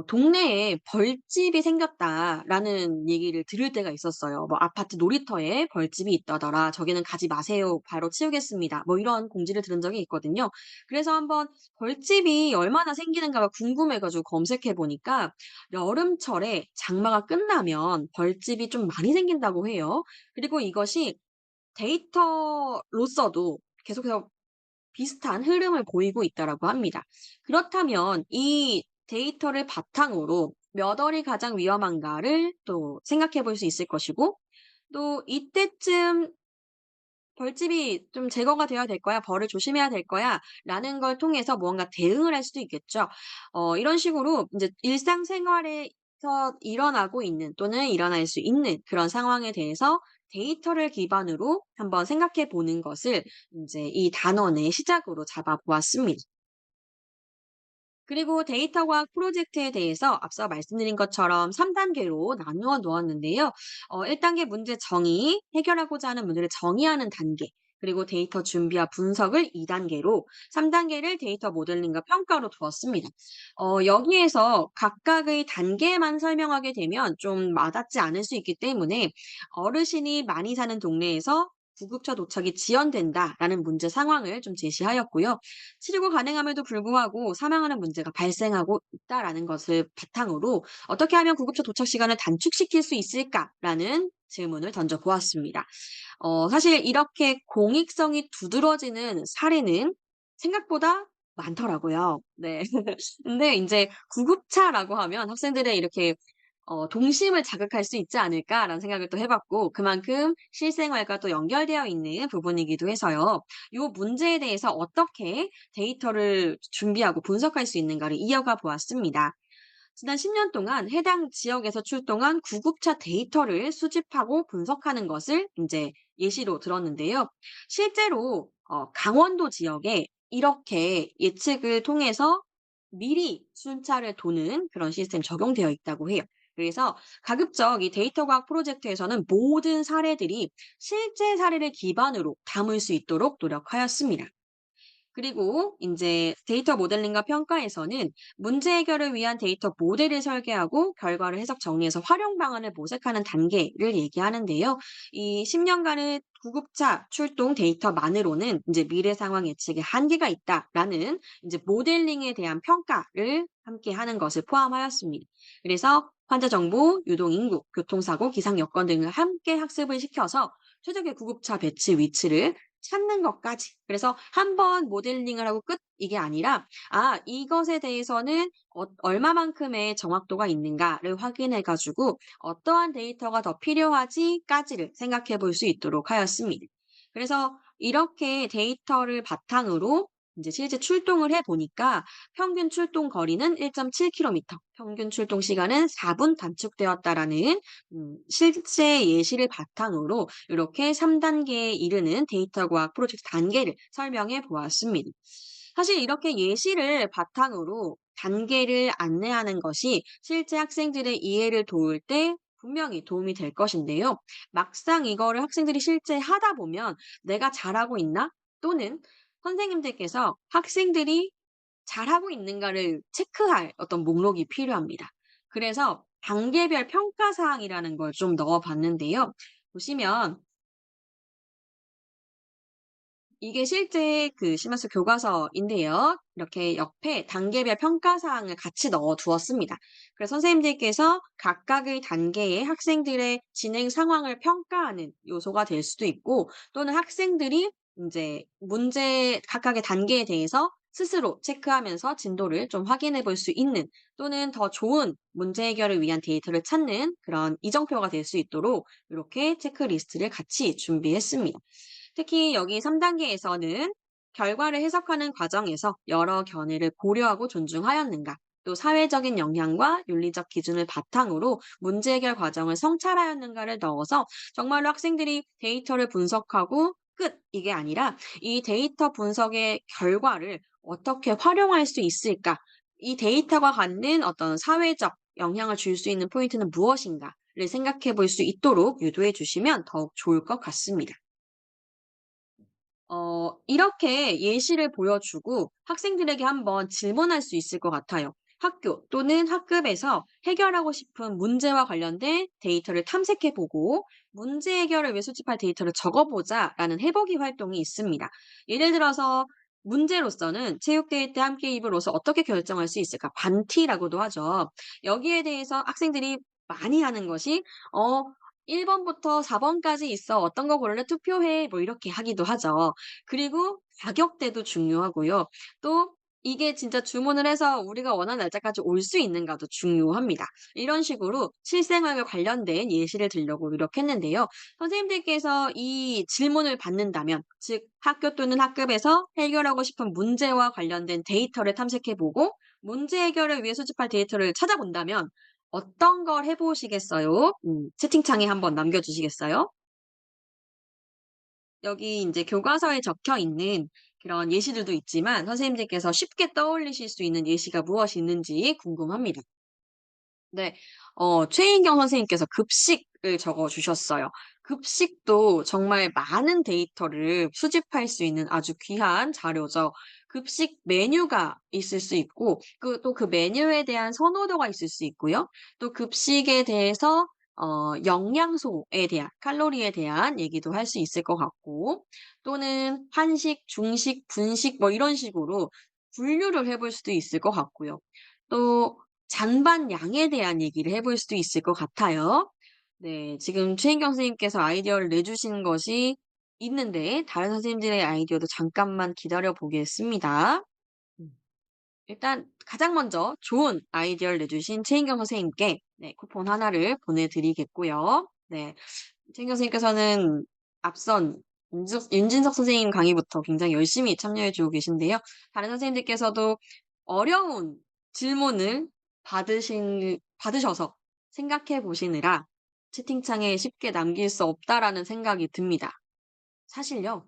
동네에 "벌집이 생겼다."라는 얘기를 들을 때가 있었어요. 뭐 "아파트 놀이터에 벌집이 있다더라. 저기는 가지 마세요. 바로 치우겠습니다." 뭐 이런 공지를 들은 적이 있거든요. 그래서 한번 벌집이 얼마나 생기는가가 궁금해 가지고 검색해 보니까 여름철에 장마가 끝나면 벌집이 좀 많이 생긴다고 해요. 그리고 이것이 데이터로서도 계속해서 비슷한 흐름을 보이고 있다라고 합니다. 그렇다면 이 데이터를 바탕으로 몇 월이 가장 위험한가를 또 생각해 볼 수 있을 것이고, 또 이때쯤 '벌집이 좀 제거가 되어야 될 거야. 벌을 조심해야 될 거야.'라는 걸 통해서 무언가 대응을 할 수도 있겠죠. 이런 식으로 인제 일상생활에서 일어나고 있는 또는 일어날 수 있는 그런 상황에 대해서 데이터를 기반으로 한번 생각해 보는 것을 인제 이 단원의 시작으로 잡아 보았습니다. 그리고 데이터 과학 프로젝트에 대해서 앞서 말씀드린 것처럼 3 단계로 나누어 놓았는데요. 1 단계 문제 정의, 해결하고자 하는 문제를 정의하는 단계, 그리고 데이터 준비와 분석을 2 단계로, 3 단계를 데이터 모델링과 평가로 두었습니다. 여기에서 각각의 단계만 설명하게 되면 좀 와닿지 않을 수 있기 때문에 어르신이 많이 사는 동네에서 구급차 도착이 지연된다라는 문제 상황을 좀 제시하였고요. 치료가 가능함에도 불구하고 사망하는 문제가 발생하고 있다라는 것을 바탕으로 '어떻게 하면 구급차 도착 시간을 단축시킬 수 있을까?'라는 질문을 던져 보았습니다. 사실 이렇게 공익성이 두드러지는 사례는 생각보다 많더라고요. 네. 근데 인제 구급차라고 하면 학생들의 이렇게 '동심을 자극할 수 있지 않을까.'라는 생각을 또 해 봤고, 그만큼 실생활과 또 연결되어 있는 부분이기도 해서요. 요 문제에 대해서 어떻게 데이터를 준비하고 분석할 수 있는가를 이어가 보았습니다. 지난 10년 동안 해당 지역에서 출동한 구급차 데이터를 수집하고 분석하는 것을 인제 예시로 들었는데요. 실제로 강원도 지역에 이렇게 예측을 통해서 미리 순찰을 도는 그런 시스템이 적용되어 있다고 해요. 그래서 가급적 이 데이터 과학 프로젝트에서는 모든 사례들이 실제 사례를 기반으로 담을 수 있도록 노력하였습니다. 그리고 인제 데이터 모델링과 평가에서는 문제 해결을 위한 데이터 모델을 설계하고 결과를 해석 정리해서 활용 방안을 모색하는 단계를 얘기하는데요. 이 10 년간의 구급차 출동 데이터만으로는 인제 '미래 상황 예측에 한계가 있다.'라는 인제 모델링에 대한 평가를 함께 하는 것을 포함하였습니다. 그래서 환자 정보, 유동 인구, 교통사고, 기상 여건 등을 함께 학습을 시켜서 최적의 구급차 배치 위치를 찾는 것까지. 그래서 한 번 모델링을 하고 끝 이게 아니라 '아 이것에 대해서는 얼마만큼의 정확도가 있는가.'를 확인해 가지고 '어떠한 데이터가 더 필요하지?'까지를 생각해 볼 수 있도록 하였습니다. 그래서 이렇게 데이터를 바탕으로 인제 실제 출동을 해 보니까 평균 출동 거리는 1.7 킬로미터, 평균 출동 시간은 4분 단축되었다라는 실제 예시를 바탕으로 이렇게 3 단계에 이르는 데이터 과학 프로젝트 단계를 설명해 보았습니다. 사실 이렇게 예시를 바탕으로 단계를 안내하는 것이 실제 학생들의 이해를 도울 때 분명히 도움이 될 것인데요. 막상 이거를 학생들이 실제 하다 보면 '내가 잘하고 있나?' 또는 선생님들께서 학생들이 잘하고 있는가를 체크할 어떤 목록이 필요합니다. 그래서 단계별 평가 사항이라는 걸 좀 넣어 봤는데요. 보시면 이게 실제 그 시마스 교과서인데요. 이렇게 옆에 단계별 평가 사항을 같이 넣어 두었습니다. 그래서 선생님들께서 각각의 단계의 학생들의 진행 상황을 평가하는 요소가 될 수도 있고, 또는 학생들이 인제 문제 각각의 단계에 대해서 스스로 체크하면서 진도를 좀 확인해 볼 수 있는, 또는 더 좋은 문제 해결을 위한 데이터를 찾는 그런 이정표가 될 수 있도록 요렇게 체크리스트를 같이 준비했습니다. 특히 여기 3 단계에서는 결과를 해석하는 과정에서 여러 견해를 고려하고 존중하였는가? 또 사회적인 영향과 윤리적 기준을 바탕으로 문제 해결 과정을 성찰하였는가를 넣어서 정말로 학생들이 데이터를 분석하고 끝! 이게 아니라 이 데이터 분석의 결과를 어떻게 활용할 수 있을까? 이 데이터가 갖는 어떤 사회적 영향을 줄 수 있는 포인트는 무엇인가를 생각해 볼 수 있도록 유도해 주시면 더욱 좋을 것 같습니다. 이렇게 예시를 보여주고 학생들에게 한번 질문할 수 있을 것 같아요. 학교 또는 학급에서 해결하고 싶은 문제와 관련된 데이터를 탐색해 보고 문제 해결을 위해 수집할 데이터를 적어보자라는 해보기 활동이 있습니다. 예를 들어서 문제로서는 체육 대회 때 함께 입을 옷을 어떻게 결정할 수 있을까? 반티라고도 하죠. 여기에 대해서 학생들이 많이 하는 것이 어 1 번부터 4 번까지 있어. 어떤 거 고를래? 투표해. 뭐 이렇게 하기도 하죠. 그리고 가격대도 중요하고요. 또 이게 진짜 주문을 해서 우리가 원하는 날짜까지 올 수 있는가도 중요합니다. 이런 식으로 실생활과 관련된 예시를 들려고 노력했는데요. 선생님들께서 이 질문을 받는다면, 즉 학교 또는 학급에서 해결하고 싶은 문제와 관련된 데이터를 탐색해 보고 문제 해결을 위해 수집할 데이터를 찾아본다면 어떤 걸 해 보시겠어요? 채팅창에 한번 남겨 주시겠어요? 여기 인제 교과서에 적혀 있는 그런 예시들도 있지만 선생님들께서 쉽게 떠올리실 수 있는 예시가 무엇이 있는지 궁금합니다. 네. 최인경 선생님께서 급식을 적어 주셨어요. 급식도 정말 많은 데이터를 수집할 수 있는 아주 귀한 자료죠. 급식 메뉴가 있을 수 있고 또 그 메뉴에 대한 선호도가 있을 수 있고요. 또 급식에 대해서 영양소에 대한 칼로리에 대한 얘기도 할 수 있을 것 같고 또는 한식, 중식, 분식 뭐 이런 식으로 분류를 해볼 수도 있을 것 같고요. 또 잔반량에 대한 얘기를 해볼 수도 있을 것 같아요. 네. 지금 최인경 선생님께서 아이디어를 내주신 것이 있는데 다른 선생님들의 아이디어도 잠깐만 기다려 보겠습니다. 음. 일단 가장 먼저 좋은 아이디어를 내주신 최인경 선생님께 네 쿠폰 하나를 보내드리겠고요. 네. 최인경 선생님께서는 앞선 윤진석 선생님 강의부터 굉장히 열심히 참여해 주고 계신데요. 다른 선생님들께서도 어려운 질문을 받으셔서 생각해 보시느라 채팅창에 쉽게 남길 수 없다라는 생각이 듭니다. 사실요.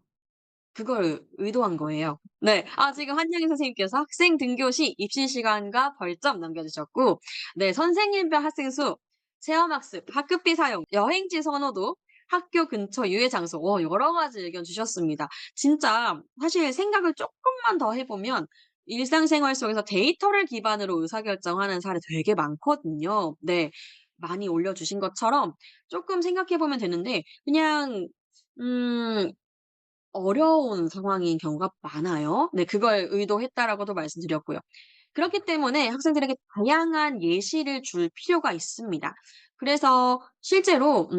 그걸 의도한 거예요. 네. 지금 한영희 선생님께서 학생 등교 시 입시 시간과 벌점 남겨 주셨고 네 선생님별 학생 수, 체험학습, 학급비 사용, 여행지 선호도, 학교 근처 유해 장소 여러 가지 의견 주셨습니다. 진짜 사실 생각을 쪼끔만 더 해 보면 일상생활 속에서 데이터를 기반으로 의사결정하는 사례 되게 많거든요. 네. 많이 올려주신 것처럼 쪼끔 생각해 보면 되는데 그냥 음 어려운 상황인 경우가 많아요. 네 그걸 의도했다라고도 말씀드렸고요. 그렇기 때문에 학생들에게 다양한 예시를 줄 필요가 있습니다. 그래서 실제로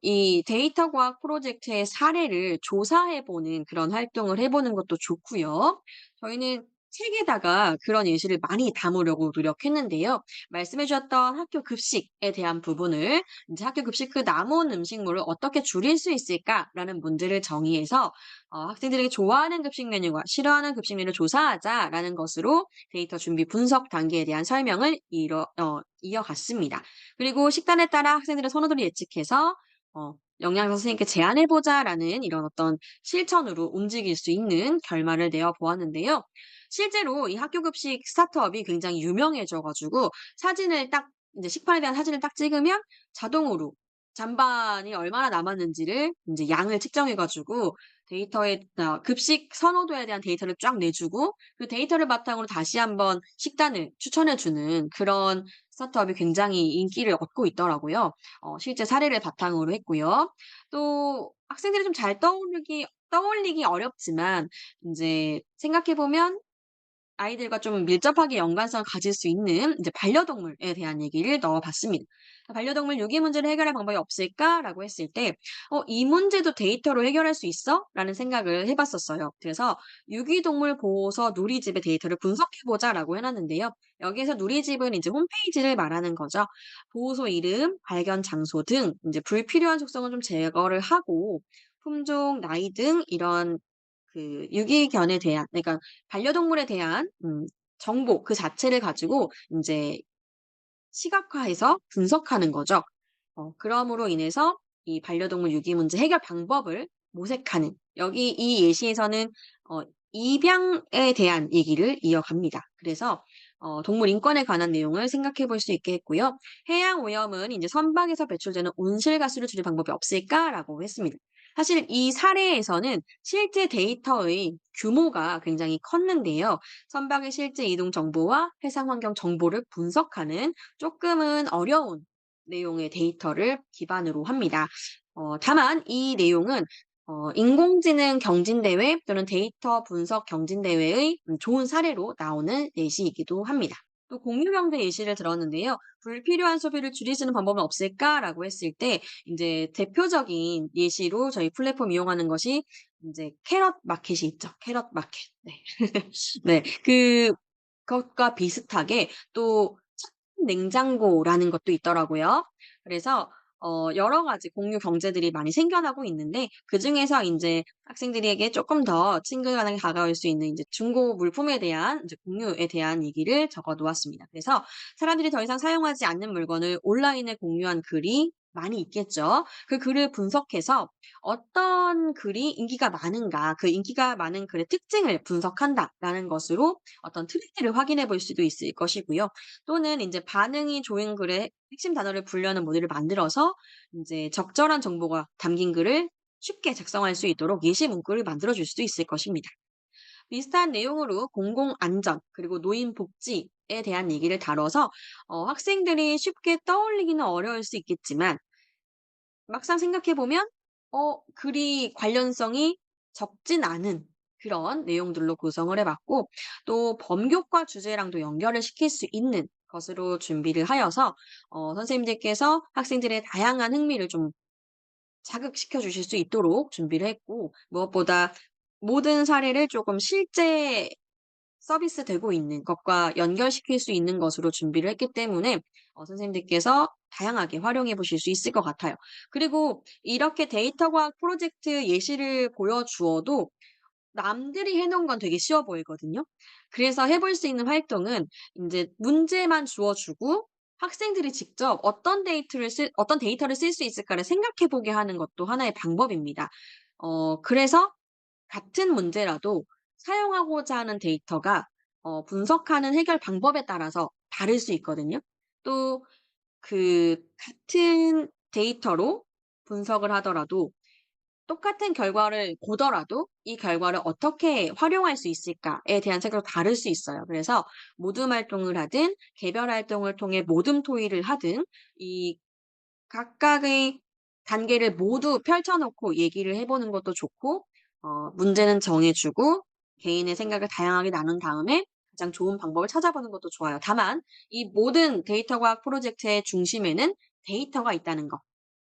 이 데이터 과학 프로젝트의 사례를 조사해 보는 그런 활동을 해 보는 것도 좋고요. 저희는 책에다가 그런 예시를 많이 담으려고 노력했는데요. 말씀해 주셨던 학교 급식에 대한 부분을 인제 '학교 급식 그 남은 음식물을 어떻게 줄일 수 있을까?'라는 문제를 정의해서 학생들에게 좋아하는 급식 메뉴와 싫어하는 급식 메뉴를 조사하자라는 것으로 데이터 준비 분석 단계에 대한 설명을 이어갔습니다. 그리고 식단에 따라 학생들의 선호도를 예측해서 "영양사 선생님께 제안해 보자."라는 이런 어떤 실천으로 움직일 수 있는 결말을 내어 보았는데요. 실제로 이 학교 급식 스타트업이 굉장히 유명해져 가지고 사진을 딱 인제 식판에 대한 사진을 딱 찍으면 자동으로 잔반이 얼마나 남았는지를 인제 양을 측정해 가지고 데이터에 급식 선호도에 대한 데이터를 쫙 내주고 그 데이터를 바탕으로 다시 한번 식단을 추천해 주는 그런 스타트업이 굉장히 인기를 얻고 있더라고요. 실제 사례를 바탕으로 했고요. 또 학생들이 좀 잘 떠올리기 어렵지만 인제 생각해 보면 아이들과 좀 밀접하게 연관성을 가질 수 있는 이제 반려동물에 대한 얘기를 넣어 봤습니다. "반려동물 유기 문제를 해결할 방법이 없을까?"라고 했을 때 이 문제도 데이터로 해결할 수 있어?"라는 생각을 해 봤었어요. 그래서 "유기동물 보호서 누리집의 데이터를 분석해 보자."라고 해 놨는데요. 여기에서 누리집은 이제 홈페이지를 말하는 거죠. 보호소 이름, 발견 장소 등 인제 불필요한 속성은 좀 제거를 하고 품종, 나이 등 이런 유기견에 대한, 그러니까 반려동물에 대한 정보 그 자체를 가지고 인제 시각화해서 분석하는 거죠. 그럼으로 인해서 이 반려동물 유기 문제 해결 방법을 모색하는, 여기 이 예시에서는 어 입양에 대한 얘기를 이어갑니다. 그래서 동물 인권에 관한 내용을 생각해 볼 수 있게 했고요. "해양 오염은 인제 선박에서 배출되는 온실가스를 줄일 방법이 없을까?"라고 했습니다. 사실 이 사례에서는 실제 데이터의 규모가 굉장히 컸는데요. 선박의 실제 이동 정보와 해상 환경 정보를 분석하는 쪼끔은 어려운 내용의 데이터를 기반으로 합니다. 다만 이 내용은 인공지능 경진대회 또는 데이터 분석 경진대회의 좋은 사례로 나오는 예시이기도 합니다. 또 공유경제 예시를 들었는데요. "불필요한 소비를 줄일 수 있는 방법은 없을까?"라고 했을 때 인제 대표적인 예시로 저희 플랫폼 이용하는 것이 인제 캐럿 마켓이 있죠. 캐럿 마켓. 네. 네. 그것과 비슷하게 또 냉장고라는 것도 있더라고요. 그래서 여러 가지 공유 경제들이 많이 생겨나고 있는데, 그중에서 인제 학생들에게 쪼끔 더 친근하게 다가올 수 있는 인제 중고 물품에 대한 인제 공유에 대한 얘기를 적어 놓았습니다. 그래서 사람들이 더 이상 사용하지 않는 물건을 온라인에 공유한 글이 많이 있겠죠. 그 글을 분석해서 어떤 글이 인기가 많은가, 그 인기가 많은 글의 특징을 분석한다라는 것으로 어떤 트렌드를 확인해 볼 수도 있을 것이고요. 또는 인제 반응이 좋은 글의 핵심 단어를 분류하는 모듈을 만들어서 인제 적절한 정보가 담긴 글을 쉽게 작성할 수 있도록 예시 문구를 만들어 줄 수도 있을 것입니다. 비슷한 내용으로 공공 안전 그리고 노인 복지에 대한 얘기를 다뤄서 학생들이 쉽게 떠올리기는 어려울 수 있겠지만, 막상 생각해 보면 글이 관련성이 적진 않은 그런 내용들로 구성을 해 봤고, 또 범교과 주제랑도 연결을 시킬 수 있는 것으로 준비를 하여서 선생님들께서 학생들의 다양한 흥미를 좀 자극시켜 주실 수 있도록 준비를 했고, 무엇보다 모든 사례를 조금 실제 서비스되고 있는 것과 연결시킬 수 있는 것으로 준비를 했기 때문에 선생님들께서 다양하게 활용해 보실 수 있을 것 같아요. 그리고 이렇게 데이터 과학 프로젝트 예시를 보여주어도 남들이 해 놓은 건 되게 쉬워 보이거든요. 그래서 해볼 수 있는 활동은 인제 문제만 주어 주고 학생들이 직접 어떤 데이터를 쓸 수 있을까를 생각해 보게 하는 것도 하나의 방법입니다. 그래서 같은 문제라도 사용하고자 하는 데이터가 분석하는 해결 방법에 따라서 다를 수 있거든요. 또 같은 데이터로 분석을 하더라도 똑같은 결과를 보더라도 이 결과를 어떻게 활용할 수 있을까에 대한 생각도 다를 수 있어요. 그래서 모둠 활동을 하든 개별 활동을 통해 모둠 토의를 하든 이 각각의 단계를 모두 펼쳐 놓고 얘기를 해 보는 것도 좋고, 문제는 정해 주고 개인의 생각을 다양하게 나눈 다음에 가장 좋은 방법을 찾아보는 것도 좋아요. 다만 이 모든 데이터 과학 프로젝트의 중심에는 데이터가 있다는 것,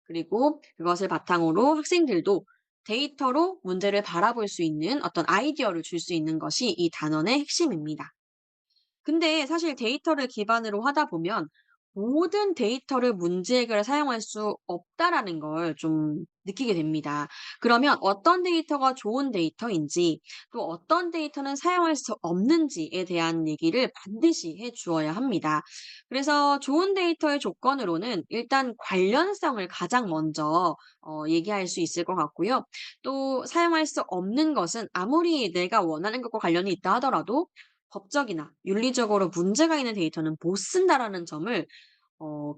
그리고 그것을 바탕으로 학생들도 데이터로 문제를 바라볼 수 있는 어떤 아이디어를 줄 수 있는 것이 이 단원의 핵심입니다. 근데 사실 데이터를 기반으로 하다 보면 모든 데이터를 문제 해결에 사용할 수 없다라는 걸 좀 느끼게 됩니다. 그러면 어떤 데이터가 좋은 데이터인지, 또 어떤 데이터는 사용할 수 없는지에 대한 얘기를 반드시 해 주어야 합니다. 그래서 좋은 데이터의 조건으로는 일단 관련성을 가장 먼저 얘기할 수 있을 것 같고요. 또 사용할 수 없는 것은 아무리 내가 원하는 것과 관련이 있다 하더라도 법적이나 윤리적으로 문제가 있는 데이터는 못 쓴다라는 점을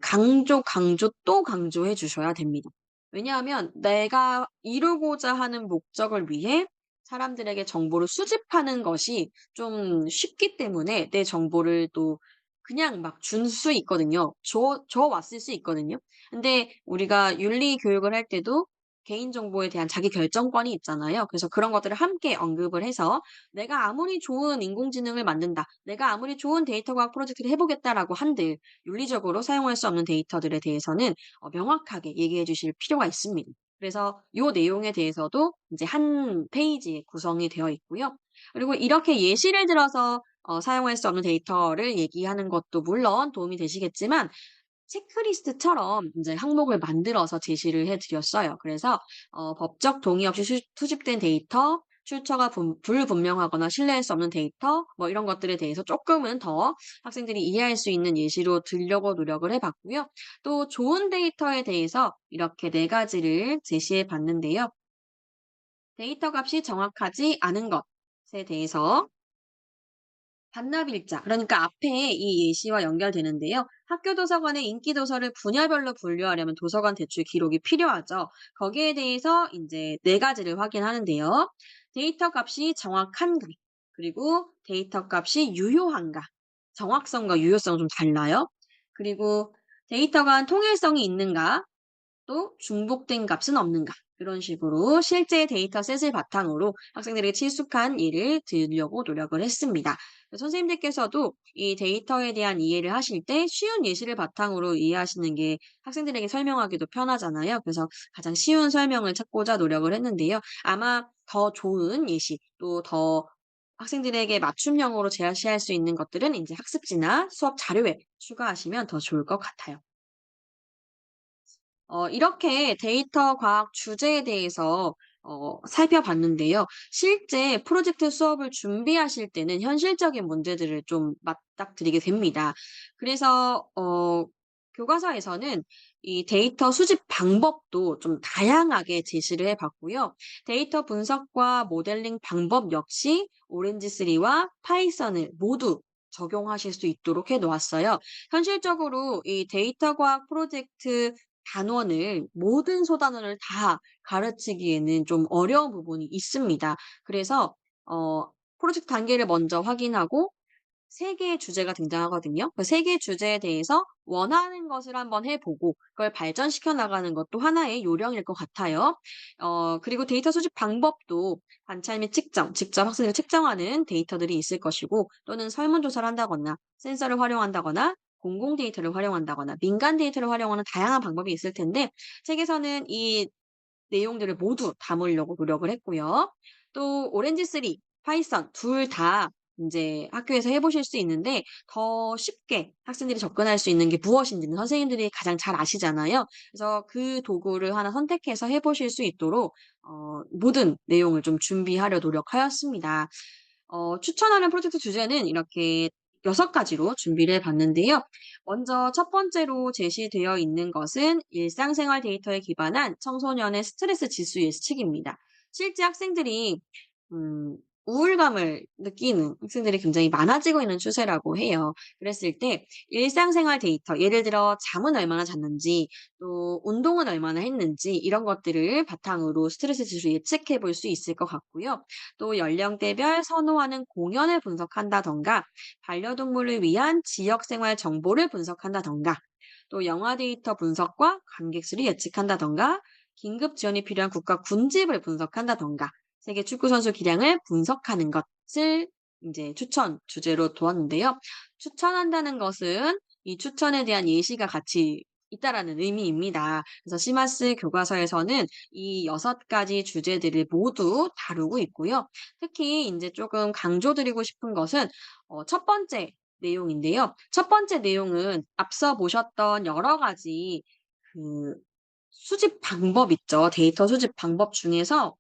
강조 또 강조해 주셔야 됩니다. 왜냐하면 내가 이루고자 하는 목적을 위해 사람들에게 정보를 수집하는 것이 좀 쉽기 때문에 내 정보를 또 그냥 막 줄 수 있거든요. 줘 왔을 수 있거든요. 근데 우리가 윤리 교육을 할 때도 개인정보에 대한 자기 결정권이 있잖아요. 그래서 그런 것들을 함께 언급을 해서 내가 아무리 좋은 인공지능을 만든다, 내가 아무리 좋은 데이터 과학 프로젝트를 해 보겠다라고 한들 윤리적으로 사용할 수 없는 데이터들에 대해서는 명확하게 얘기해 주실 필요가 있습니다. 그래서 요 내용에 대해서도 인제 한 페이지에 구성이 되어 있고요. 그리고 이렇게 예시를 들어서 사용할 수 없는 데이터를 얘기하는 것도 물론 도움이 되시겠지만, 체크리스트처럼 인제 항목을 만들어서 제시를 해 드렸어요. 그래서 법적 동의 없이 수집된 데이터, 출처가 불분명하거나 신뢰할 수 없는 데이터 뭐 이런 것들에 대해서 쪼끔은 더 학생들이 이해할 수 있는 예시로 들려고 노력을 해 봤고요. 또 좋은 데이터에 대해서 이렇게 4 가지를 제시해 봤는데요. 데이터 값이 정확하지 않은 것에 대해서 반납일자, 그러니까 앞에 이 예시와 연결되는데요. 학교 도서관의 인기 도서를 분야별로 분류하려면 도서관 대출 기록이 필요하죠. 거기에 대해서 이제 4 가지를 확인하는데요. 데이터 값이 정확한가, 그리고 데이터 값이 유효한가. 정확성과 유효성은 좀 달라요. 그리고 데이터가 통일성이 있는가, 또 중복된 값은 없는가. 이런 식으로 실제 데이터셋을 바탕으로 학생들에게 친숙한 예를 들려고 노력을 했습니다. 선생님들께서도 이 데이터에 대한 이해를 하실 때 쉬운 예시를 바탕으로 이해하시는 게 학생들에게 설명하기도 편하잖아요. 그래서 가장 쉬운 설명을 찾고자 노력을 했는데요. 아마 더 좋은 예시, 또 더 학생들에게 맞춤형으로 제시할 수 있는 것들은 이제 학습지나 수업 자료에 추가하시면 더 좋을 것 같아요. 이렇게 데이터 과학 주제에 대해서 살펴봤는데요. 실제 프로젝트 수업을 준비하실 때는 현실적인 문제들을 좀 맞닥뜨리게 됩니다. 그래서 교과서에서는 이 데이터 수집 방법도 좀 다양하게 제시를 해 봤고요. 데이터 분석과 모델링 방법 역시 오렌지3와 파이썬을 모두 적용하실 수 있도록 해 놓았어요. 현실적으로 이 데이터 과학 프로젝트 단원을 모든 소단원을 다 가르치기에는 좀 어려운 부분이 있습니다. 그래서 어 프로젝트 단계를 먼저 확인하고 3 개의 주제가 등장하거든요. 그 3 개의 주제에 대해서 원하는 것을 한번 해 보고 그걸 발전시켜 나가는 것도 하나의 요령일 것 같아요. 그리고 데이터 수집 방법도 관찰 및 측정, 직접 학생들이 측정하는 데이터들이 있을 것이고 또는 설문조사를 한다거나 센서를 활용한다거나 공공 데이터를 활용한다거나 민간 데이터를 활용하는 다양한 방법이 있을 텐데 책에서는 이 내용들을 모두 담으려고 노력을 했고요. 또 오렌지3, 파이썬 둘 다 인제 학교에서 해 보실 수 있는데 더 쉽게 학생들이 접근할 수 있는 게 무엇인지는 선생님들이 가장 잘 아시잖아요. 그래서 그 도구를 하나 선택해서 해 보실 수 있도록 모든 내용을 좀 준비하려 노력하였습니다. 추천하는 프로젝트 주제는 이렇게 6 가지로 준비를 해 봤는데요. 먼저 첫 번째로 제시되어 있는 것은 일상생활 데이터에 기반한 청소년의 스트레스 지수 예측입니다. 실제 학생들이 음 우울감을 느끼는 학생들이 굉장히 많아지고 있는 추세라고 해요. 그랬을 때 일상생활 데이터, 예를 들어 잠은 얼마나 잤는지, 또 운동은 얼마나 했는지 이런 것들을 바탕으로 스트레스 지수 예측해 볼 수 있을 것 같고요. 또 연령대별 선호하는 공연을 분석한다든가 반려동물을 위한 지역생활 정보를 분석한다든가 또 영화 데이터 분석과 관객 수를 예측한다든가 긴급 지원이 필요한 국가 군집을 분석한다든가 세계 축구 선수 기량을 분석하는 것을 이제 추천 주제로 두었는데요. 추천한다는 것은 이 추천에 대한 예시가 같이 있다라는 의미입니다. 그래서 시마스 교과서에서는 이 6 가지 주제들을 모두 다루고 있고요. 특히 인제 쪼금 강조드리고 싶은 것은 첫 번째 내용인데요. 첫 번째 내용은 앞서 보셨던 여러 가지 그 수집 방법 있죠. 데이터 수집 방법 중에서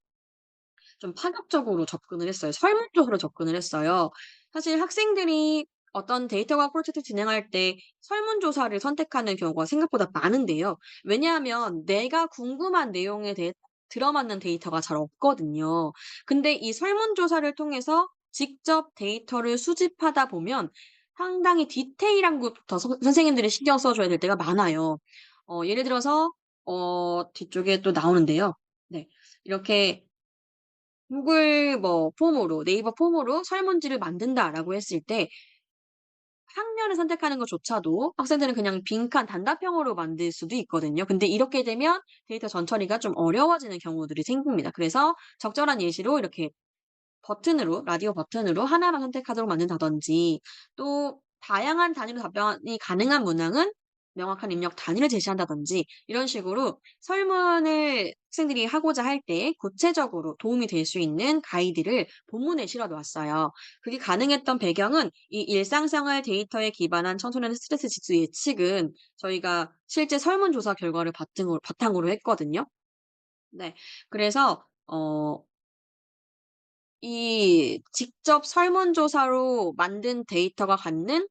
좀 파격적으로 접근을 했어요. 설문조사로 접근을 했어요. 사실 학생들이 어떤 데이터과학 프로젝트 진행할 때 설문조사를 선택하는 경우가 생각보다 많은데요. 왜냐하면 내가 궁금한 내용에 대해 들어맞는 데이터가 잘 없거든요. 근데 이 설문조사를 통해서 직접 데이터를 수집하다 보면 상당히 디테일한 것부터 선생님들이 신경 써 줘야 될 때가 많아요. 예를 들어서 뒤쪽에 또 나오는데요. 네. 이렇게 구글 뭐 폼으로 네이버 폼으로 "설문지를 만든다."라고 했을 때 학년을 선택하는 것조차도 학생들은 그냥 빈칸 단답형으로 만들 수도 있거든요. 근데 이렇게 되면 데이터 전처리가 좀 어려워지는 경우들이 생깁니다. 그래서 적절한 예시로 이렇게 버튼으로 라디오 버튼으로 하나만 선택하도록 만든다든지 또 다양한 단위로 답변이 가능한 문항은 명확한 입력 단위를 제시한다든지 이런 식으로 설문을 학생들이 하고자 할 때 구체적으로 도움이 될 수 있는 가이드를 본문에 실어 놓았어요. 그게 가능했던 배경은 이 일상생활 데이터에 기반한 청소년의 스트레스 지수 예측은 저희가 실제 설문조사 결과를 바탕으로 했거든요. 네. 그래서 이 직접 설문조사로 만든 데이터가 갖는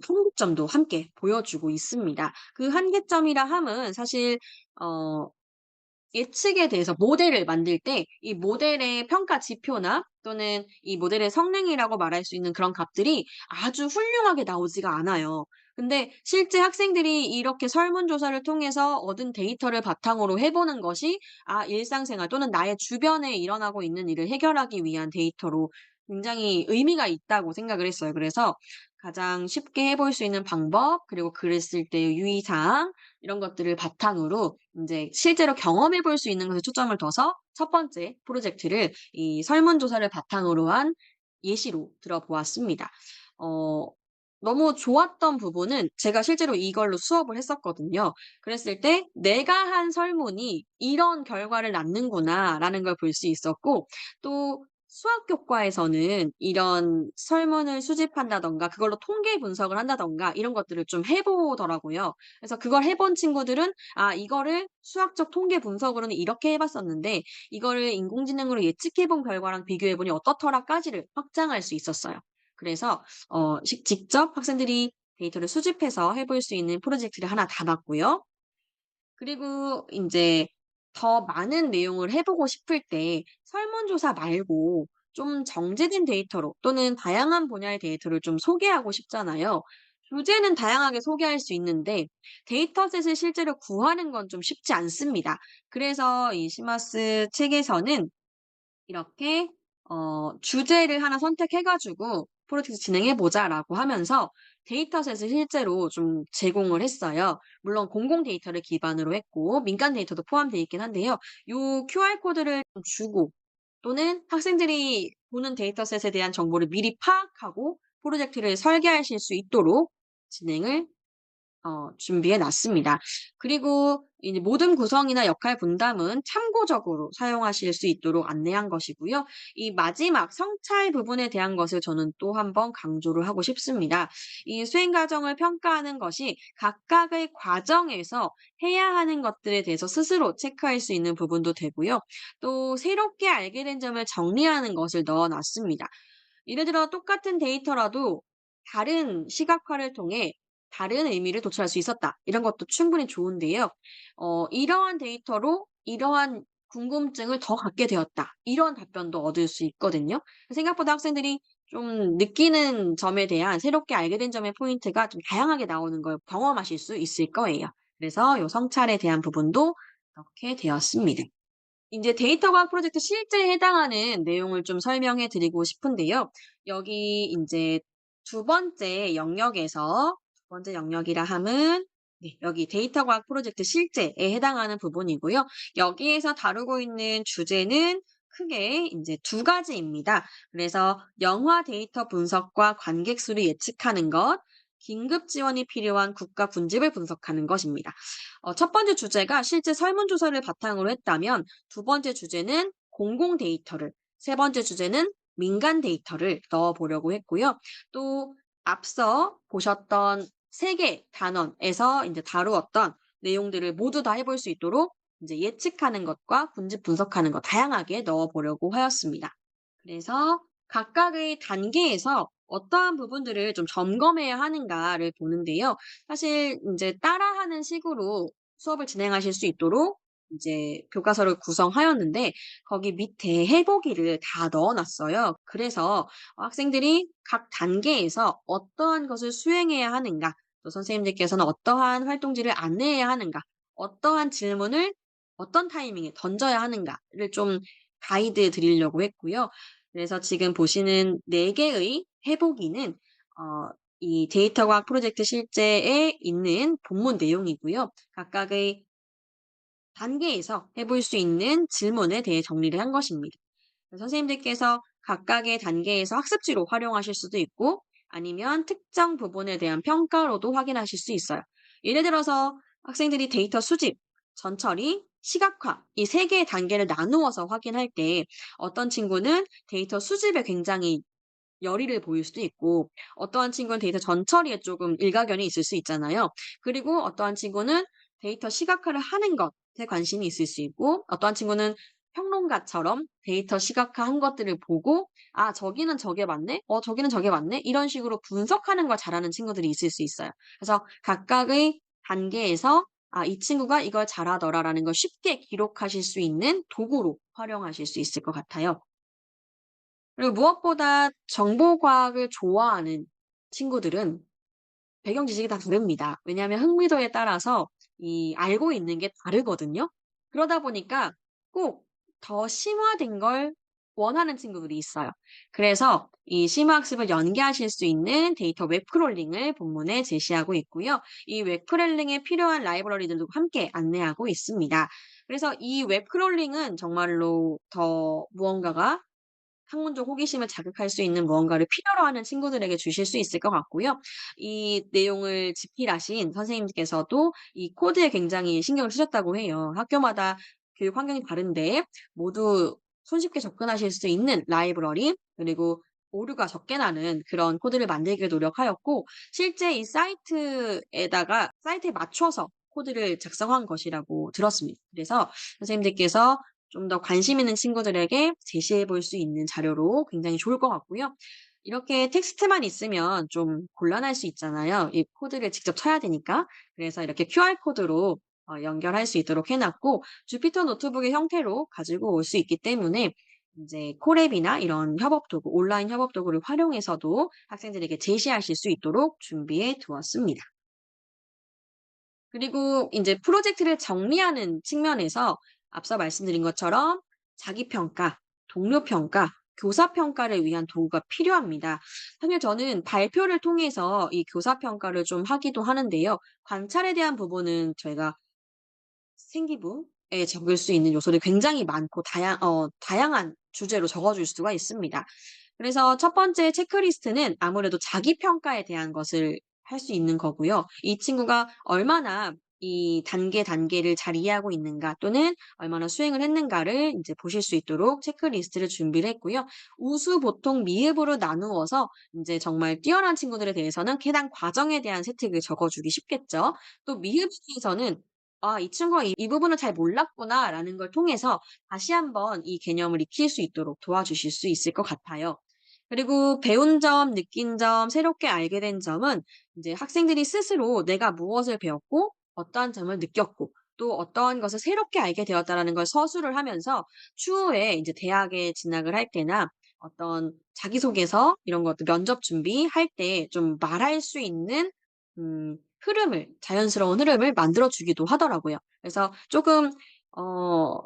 한계점도 함께 보여주고 있습니다. 그 한계점이라 함은 사실 어 예측에 대해서 모델을 만들 때 이 모델의 평가 지표나 또는 이 모델의 성능이라고 말할 수 있는 그런 값들이 아주 훌륭하게 나오지가 않아요. 근데 실제 학생들이 이렇게 설문조사를 통해서 얻은 데이터를 바탕으로 해 보는 것이 일상생활 또는 나의 주변에 일어나고 있는 일을 해결하기 위한 데이터로 굉장히 의미가 있다고 생각을 했어요. 그래서 가장 쉽게 해볼 수 있는 방법, 그리고 글을 쓸 때의 유의사항 이런 것들을 바탕으로 인제 실제로 경험해 볼 수 있는 것에 초점을 둬서 첫 번째 프로젝트를 이 설문조사를 바탕으로 한 예시로 들어 보았습니다. 어 너무 좋았던 부분은 제가 실제로 이걸로 수업을 했었거든요. 그랬을 때 '내가 한 설문이 이런 결과를 낳는구나.'라는 걸 볼 수 있었고, 또 수학 교과에서는 이런 설문을 수집한다든가 그걸로 통계 분석을 한다든가 이런 것들을 좀 해 보더라고요. 그래서 그걸 해본 친구들은 이거를 수학적 통계 분석으로는 이렇게 해 봤었는데 이거를 인공지능으로 예측해 본 결과랑 비교해 보니 어떻더라."까지를 확장할 수 있었어요. 그래서 직접 학생들이 데이터를 수집해서 해볼 수 있는 프로젝트를 하나 담았고요. 그리고 인제 더 많은 내용을 해 보고 싶을 때 설문조사 말고 좀 정제된 데이터로 또는 다양한 분야의 데이터를 좀 소개하고 싶잖아요. 주제는 다양하게 소개할 수 있는데 데이터셋을 실제로 구하는 건 좀 쉽지 않습니다. 그래서 이 시마스 책에서는 이렇게 주제를 하나 선택해 가지고 "프로젝트 진행해 보자."라고 하면서 데이터셋을 실제로 좀 제공을 했어요. 물론 공공 데이터를 기반으로 했고 민간 데이터도 포함되어 있긴 한데요. 요 QR 코드를 좀 주고 또는 학생들이 보는 데이터셋에 대한 정보를 미리 파악하고 프로젝트를 설계하실 수 있도록 진행을 준비해 놨습니다. 그리고 이제 모든 구성이나 역할 분담은 참고적으로 사용하실 수 있도록 안내한 것이고요. 이 마지막 성찰 부분에 대한 것을 저는 또 한번 강조를 하고 싶습니다. 이 수행 과정을 평가하는 것이 각각의 과정에서 해야 하는 것들에 대해서 스스로 체크할 수 있는 부분도 되고요. 또 새롭게 알게 된 점을 정리하는 것을 넣어 놨습니다. 예를 들어 똑같은 데이터라도 다른 시각화를 통해 다른 의미를 도출할 수 있었다. 이런 것도 충분히 좋은데요. 이러한 데이터로 이러한 궁금증을 더 갖게 되었다. 이런 답변도 얻을 수 있거든요. 생각보다 학생들이 좀 느끼는 점에 대한 새롭게 알게 된 점의 포인트가 좀 다양하게 나오는 걸 경험하실 수 있을 거예요. 그래서 요 성찰에 대한 부분도 이렇게 되었습니다. 인제 데이터 과학 프로젝트 실제에 해당하는 내용을 좀 설명해 드리고 싶은데요. 여기 인제 두 번째 영역이라 함은 여기 데이터 과학 프로젝트 실제에 해당하는 부분이고요. 여기에서 다루고 있는 주제는 크게 인제 두 가지입니다. 그래서 영화 데이터 분석과 관객 수를 예측하는 것, 긴급 지원이 필요한 국가 군집을 분석하는 것입니다. 첫 번째 주제가 실제 설문조사를 바탕으로 했다면 두 번째 주제는 공공 데이터를, 세 번째 주제는 민간 데이터를 넣어 보려고 했고요. 또 앞서 보셨던 세 개 단원에서 인제 다루었던 내용들을 모두 다 해볼 수 있도록 인제 예측하는 것과 군집 분석하는 것 다양하게 넣어 보려고 하였습니다. 그래서 각각의 단계에서 어떠한 부분들을 좀 점검해야 하는가를 보는데요. 사실 인제 따라하는 식으로 수업을 진행하실 수 있도록 이제 교과서를 구성하였는데 거기 밑에 해 보기를 다 넣어 놨어요. 그래서 학생들이 각 단계에서 어떠한 것을 수행해야 하는가, 또 선생님들께서는 어떠한 활동지를 안내해야 하는가, 어떠한 질문을 어떤 타이밍에 던져야 하는가를 좀 가이드 드리려고 했고요. 그래서 지금 보시는 4 개의 해 보기는 이 데이터 과학 프로젝트 실제에 있는 본문 내용이고요. 각각의 단계에서 해볼 수 있는 질문에 대해 정리를 한 것입니다. 선생님들께서 각각의 단계에서 학습지로 활용하실 수도 있고 아니면 특정 부분에 대한 평가로도 확인하실 수 있어요. 예를 들어서 학생들이 데이터 수집, 전처리, 시각화 이 세 개의 단계를 나누어서 확인할 때 어떤 친구는 데이터 수집에 굉장히 열의를 보일 수도 있고 어떠한 친구는 데이터 전처리에 조금 일가견이 있을 수 있잖아요. 그리고 어떠한 친구는 데이터 시각화를 하는 것에 관심이 있을 수 있고 어떠한 친구는 평론가처럼 데이터 시각화한 것들을 보고 '아 저기는 저게 맞네. 저기는 저게 맞네.' 이런 식으로 분석하는 걸 잘하는 친구들이 있을 수 있어요. 그래서 각각의 단계에서 '아 이 친구가 이걸 잘하더라.'라는 걸 쉽게 기록하실 수 있는 도구로 활용하실 수 있을 것 같아요. 그리고 무엇보다 정보과학을 좋아하는 친구들은 배경 지식이 다 다릅니다. 왜냐하면 흥미도에 따라서 이 알고 있는 게 다르거든요. 그러다 보니까 꼭 더 심화된 걸 원하는 친구들이 있어요. 그래서 이 심화학습을 연계하실 수 있는 데이터 웹크롤링을 본문에 제시하고 있고요. 이 웹크롤링에 필요한 라이브러리들도 함께 안내하고 있습니다. 그래서 이 웹크롤링은 정말로 더 무언가가 학문적 호기심을 자극할 수 있는 무언가를 필요로 하는 친구들에게 주실 수 있을 것 같고요. 이 내용을 집필하신 선생님께서도 이 코드에 굉장히 신경을 쓰셨다고 해요. 학교마다 교육 환경이 다른데 모두 손쉽게 접근하실 수 있는 라이브러리 그리고 오류가 적게 나는 그런 코드를 만들기를 노력하였고 실제 이 사이트에 맞춰서 코드를 작성한 것이라고 들었습니다. 그래서 선생님들께서 좀 더 관심 있는 친구들에게 제시해 볼 수 있는 자료로 굉장히 좋을 것 같고요. 이렇게 텍스트만 있으면 좀 곤란할 수 있잖아요. 이 코드를 직접 쳐야 되니까. 그래서 이렇게 QR 코드로 연결할 수 있도록 해 놨고 주피터 노트북의 형태로 가지고 올 수 있기 때문에 인제 콜앱이나 이런 협업 도구, 온라인 협업 도구를 활용해서도 학생들에게 제시하실 수 있도록 준비해 두었습니다. 그리고 인제 프로젝트를 정리하는 측면에서 앞서 말씀드린 것처럼 자기 평가, 동료 평가, 교사 평가를 위한 도구가 필요합니다. 사실 저는 발표를 통해서 이 교사 평가를 좀 하기도 하는데요. 관찰에 대한 부분은 저희가 생기부에 적을 수 있는 요소들이 굉장히 많고 다양한 주제로 적어 줄 수가 있습니다. 그래서 첫 번째 체크리스트는 아무래도 자기 평가에 대한 것을 할 수 있는 거고요. 이 친구가 얼마나 이 단계를 잘 이해하고 있는가 또는 얼마나 수행을 했는가를 인제 보실 수 있도록 체크리스트를 준비를 했고요. 우수, 보통, 미흡으로 나누어서 인제 정말 뛰어난 친구들에 대해서는 해당 과정에 대한 세특을 적어 주기 쉽겠죠. 또 미흡 중에서는 '아 이 친구가 이 부분을 잘 몰랐구나.'라는 걸 통해서 다시 한번 이 개념을 익힐 수 있도록 도와주실 수 있을 것 같아요. 그리고 배운 점, 느낀 점, 새롭게 알게 된 점은 인제 학생들이 스스로 내가 무엇을 배웠고 어떠한 점을 느꼈고 또 어떠한 것을 새롭게 알게 되었다라는 걸 서술을 하면서 추후에 인제 대학에 진학을 할 때나 어떤 자기소개서 이런 것들 면접 준비할 때 좀 말할 수 있는 자연스러운 흐름을 만들어 주기도 하더라고요. 그래서 쪼금 어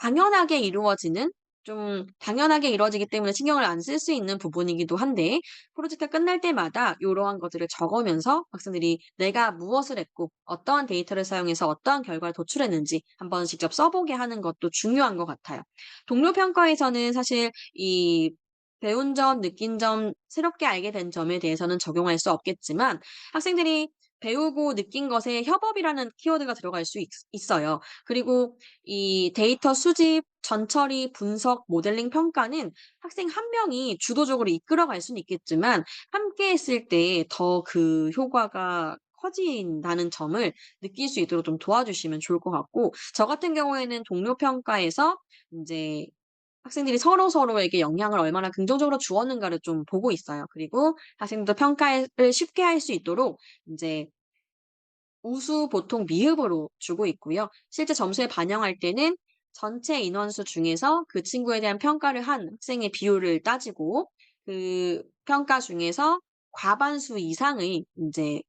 당연하게 이루어지는 좀 당연하게 이루어지기 때문에 신경을 안 쓸 수 있는 부분이기도 한데 프로젝트가 끝날 때마다 요러한 것들을 적으면서 학생들이 내가 무엇을 했고 어떠한 데이터를 사용해서 어떠한 결과를 도출했는지 한번 직접 써 보게 하는 것도 중요한 것 같아요. 동료 평가에서는 사실 이 배운 점, 느낀 점, 새롭게 알게 된 점에 대해서는 적용할 수 없겠지만 학생들이 배우고 느낀 것에 협업이라는 키워드가 들어갈 수 있어요. 그리고 이 데이터 수집, 전처리, 분석, 모델링 평가는 학생 한 명이 주도적으로 이끌어갈 수는 있겠지만 함께 했을 때 더 그 효과가 커진다는 점을 느낄 수 있도록 좀 도와주시면 좋을 것 같고 저 같은 경우에는 동료 평가에서 인제 학생들이 서로서로에게 영향을 얼마나 긍정적으로 주었는가를 좀 보고 있어요. 그리고 학생들도 평가를 쉽게 할 수 있도록 인제 우수, 보통, 미흡으로 주고 있고요. 실제 점수에 반영할 때는 전체 인원수 중에서 그 친구에 대한 평가를 한 학생의 비율을 따지고 그 평가 중에서 과반수 이상의 인제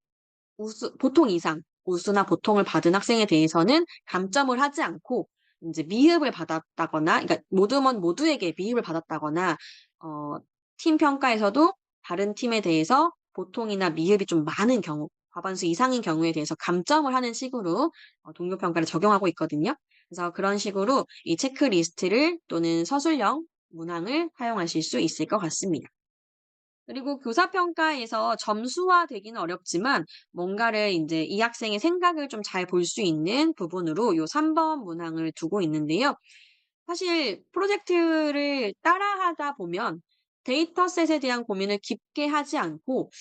보통 이상, 우수나 보통을 받은 학생에 대해서는 감점을 하지 않고 인제 미흡을 받았다거나 그러니까 모두에게 미흡을 받았다거나 어 팀 평가에서도 다른 팀에 대해서 보통이나 미흡이 좀 많은 경우, 과반수 이상인 경우에 대해서 감점을 하는 식으로 동료 평가를 적용하고 있거든요. 그래서 그런 식으로 이 체크리스트를 또는 서술형 문항을 활용하실 수 있을 것 같습니다. 그리고 교사 평가에서 점수화되기는 어렵지만 뭔가를 인제 이 학생의 생각을 좀 잘 볼 수 있는 부분으로 요 3번 문항을 두고 있는데요. 사실 프로젝트를 따라하다 보면 데이터셋에 대한 고민을 깊게 하지 않고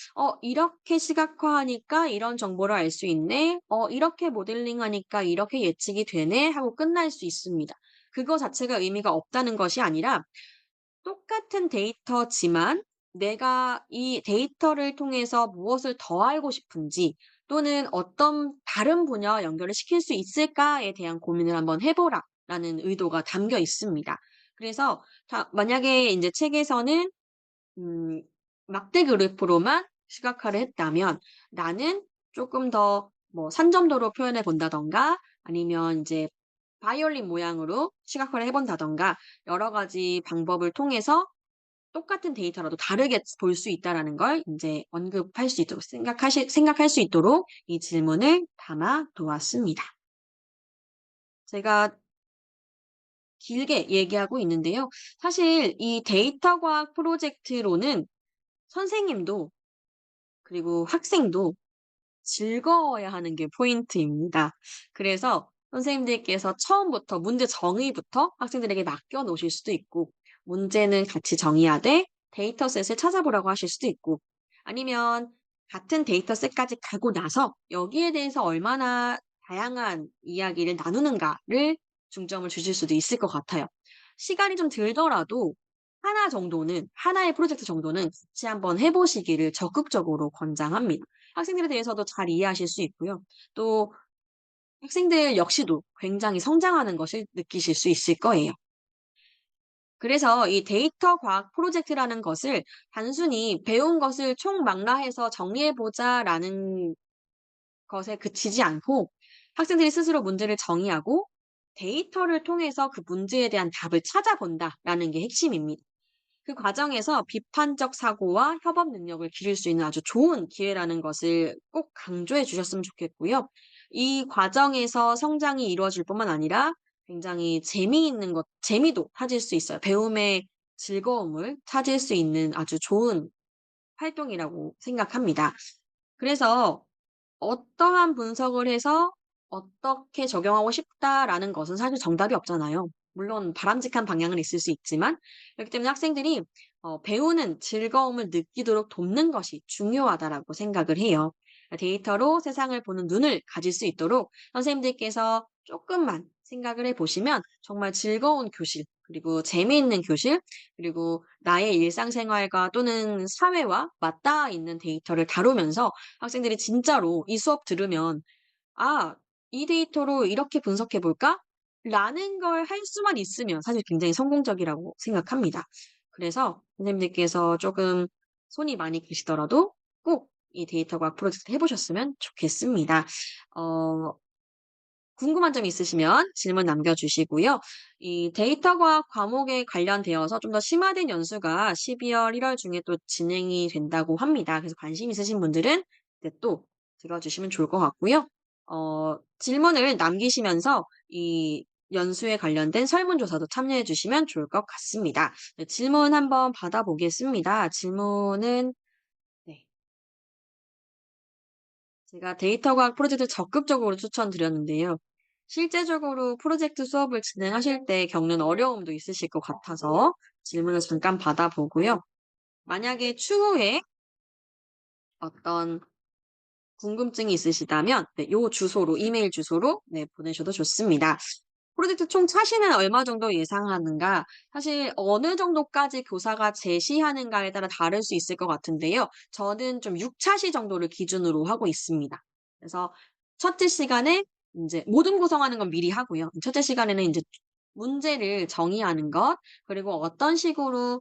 '이렇게 시각화하니까 이런 정보를 알 수 있네. 이렇게 모델링하니까 이렇게 예측이 되네.' 하고 끝날 수 있습니다. 그거 자체가 의미가 없다는 것이 아니라 똑같은 데이터지만 내가 이 데이터를 통해서 무엇을 더 알고 싶은지 또는 '어떤 다른 분야와 연결을 시킬 수 있을까.'에 대한 고민을 한번 해 보라라는 의도가 담겨 있습니다. 그래서 만약에 인제 책에서는 음 막대 그래프로만 시각화를 했다면 나는 쪼끔 더 뭐 산점도로 표현해 본다든가 아니면 인제 바이올린 모양으로 시각화를 해 본다든가 여러 가지 방법을 통해서 똑같은 데이터라도 다르게 볼 수 있다라는 걸 인제 언급할 수 있도록 생각할 수 있도록 이 질문을 담아 두었습니다. 제가 길게 얘기하고 있는데요. 사실 이 데이터 과학 프로젝트로는 선생님도 그리고 학생도 즐거워야 하는 게 포인트입니다. 그래서 선생님들께서 처음부터 문제 정의부터 학생들에게 맡겨 놓으실 수도 있고 문제는 같이 정의하되 데이터셋을 찾아보라고 하실 수도 있고 아니면 같은 데이터셋까지 가고 나서 여기에 대해서 얼마나 다양한 이야기를 나누는가를 중점을 주실 수도 있을 것 같아요. 시간이 좀 들더라도 하나 정도는 하나의 프로젝트 정도는 같이 한번 해 보시기를 적극적으로 권장합니다. 학생들에 대해서도 잘 이해하실 수 있고요. 또 학생들 역시도 굉장히 성장하는 것을 느끼실 수 있을 거예요. 그래서 이 데이터 과학 프로젝트라는 것을 단순히 배운 것을 총망라해서 정리해 보자라는 것에 그치지 않고 학생들이 스스로 문제를 정의하고 데이터를 통해서 그 문제에 대한 답을 찾아본다라는 게 핵심입니다. 그 과정에서 비판적 사고와 협업 능력을 기를 수 있는 아주 좋은 기회라는 것을 꼭 강조해 주셨으면 좋겠고요. 이 과정에서 성장이 이루어질 뿐만 아니라 굉장히 재미도 찾을 수 있어요. 배움의 즐거움을 찾을 수 있는 아주 좋은 활동이라고 생각합니다. 그래서 어떠한 분석을 해서 어떻게 적용하고 싶다라는 것은 사실 정답이 없잖아요. 물론 바람직한 방향은 있을 수 있지만 그렇기 때문에 학생들이 배우는 즐거움을 느끼도록 돕는 것이 중요하다라고 생각을 해요. 데이터로 세상을 보는 눈을 가질 수 있도록 선생님들께서 조금만 생각을 해 보시면 정말 즐거운 교실 그리고 재미있는 교실 그리고 나의 일상생활과 또는 사회와 맞닿아 있는 데이터를 다루면서 학생들이 진짜로 이 수업 들으면 '아 이 데이터로 이렇게 분석해 볼까?' 라는 걸 할 수만 있으면 사실 굉장히 성공적이라고 생각합니다. 그래서 선생님들께서 쪼금 손이 많이 계시더라도 꼭 이 데이터 과학 프로젝트 해 보셨으면 좋겠습니다. 어 궁금한 점 있으시면 질문 남겨 주시고요. 이 데이터 과학 과목에 관련되어서 좀 더 심화된 연수가 12 월, 1월 중에 또 진행이 된다고 합니다. 그래서 관심 있으신 분들은 그때 또 들어 주시면 좋을 것 같고요. 질문을 남기시면서 이 연수에 관련된 설문조사도 참여해 주시면 좋을 것 같습니다. 네, 질문 한번 받아 보겠습니다. 질문은 네. 제가 데이터 과학 프로젝트 적극적으로 추천드렸는데요. 실제적으로 프로젝트 수업을 진행하실 때 겪는 어려움도 있으실 것 같아서 질문을 잠깐 받아보고요. 만약에 추후에 어떤 궁금증이 있으시다면 네, 요 주소로 이메일 주소로 네, 보내셔도 좋습니다. 프로젝트 총 차시는 얼마 정도 예상하는가? 사실 어느 정도까지 교사가 제시하는가에 따라 다를 수 있을 것 같은데요. 저는 좀 6 차시 정도를 기준으로 하고 있습니다. 그래서 첫째 시간에 인제 모든 구성하는 건 미리 하고요. 첫째 시간에는 인제 문제를 정의하는 것 그리고 어떤 식으로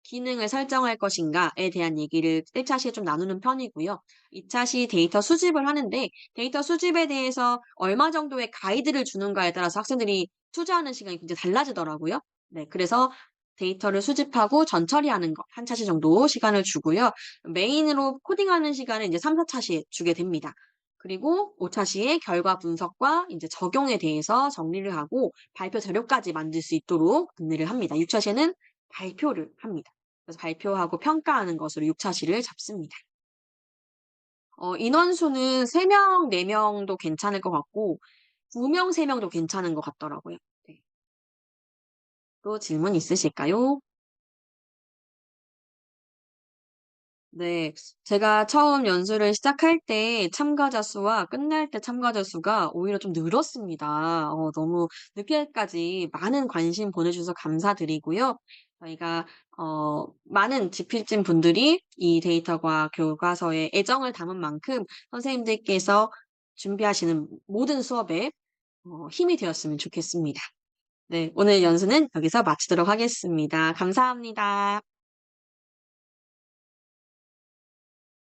기능을 설정할 것인가에 대한 얘기를 1 차시에 좀 나누는 편이고요. 2 차시 데이터 수집을 하는데 데이터 수집에 대해서 얼마 정도의 가이드를 주는가에 따라서 학생들이 투자하는 시간이 굉장히 달라지더라고요. 네. 그래서 데이터를 수집하고 전처리하는 거 한 차시 정도 시간을 주고요. 메인으로 코딩하는 시간은 이제 3-4 차시에 주게 됩니다. 그리고 5 차시에 결과 분석과 인제 적용에 대해서 정리를 하고 발표 자료까지 만들 수 있도록 안내를 합니다. 6 차시에는 발표를 합니다. 그래서 발표하고 평가하는 것으로 6 차시를 잡습니다. 인원수는 3 명, 4 명도 괜찮을 것 같고 2 명, 3 명도 괜찮은 것 같더라고요. 네. 또 질문 있으실까요? 네. 제가 처음 연수를 시작할 때 참가자 수와 끝날 때 참가자 수가 오히려 좀 늘었습니다. 너무 늦게까지 많은 관심 보내주셔서 감사드리고요. 저희가 많은 지필진 분들이 이 데이터과 교과서에 애정을 담은 만큼 선생님들께서 준비하시는 모든 수업에 힘이 되었으면 좋겠습니다. 네. 오늘 연수는 여기서 마치도록 하겠습니다. 감사합니다.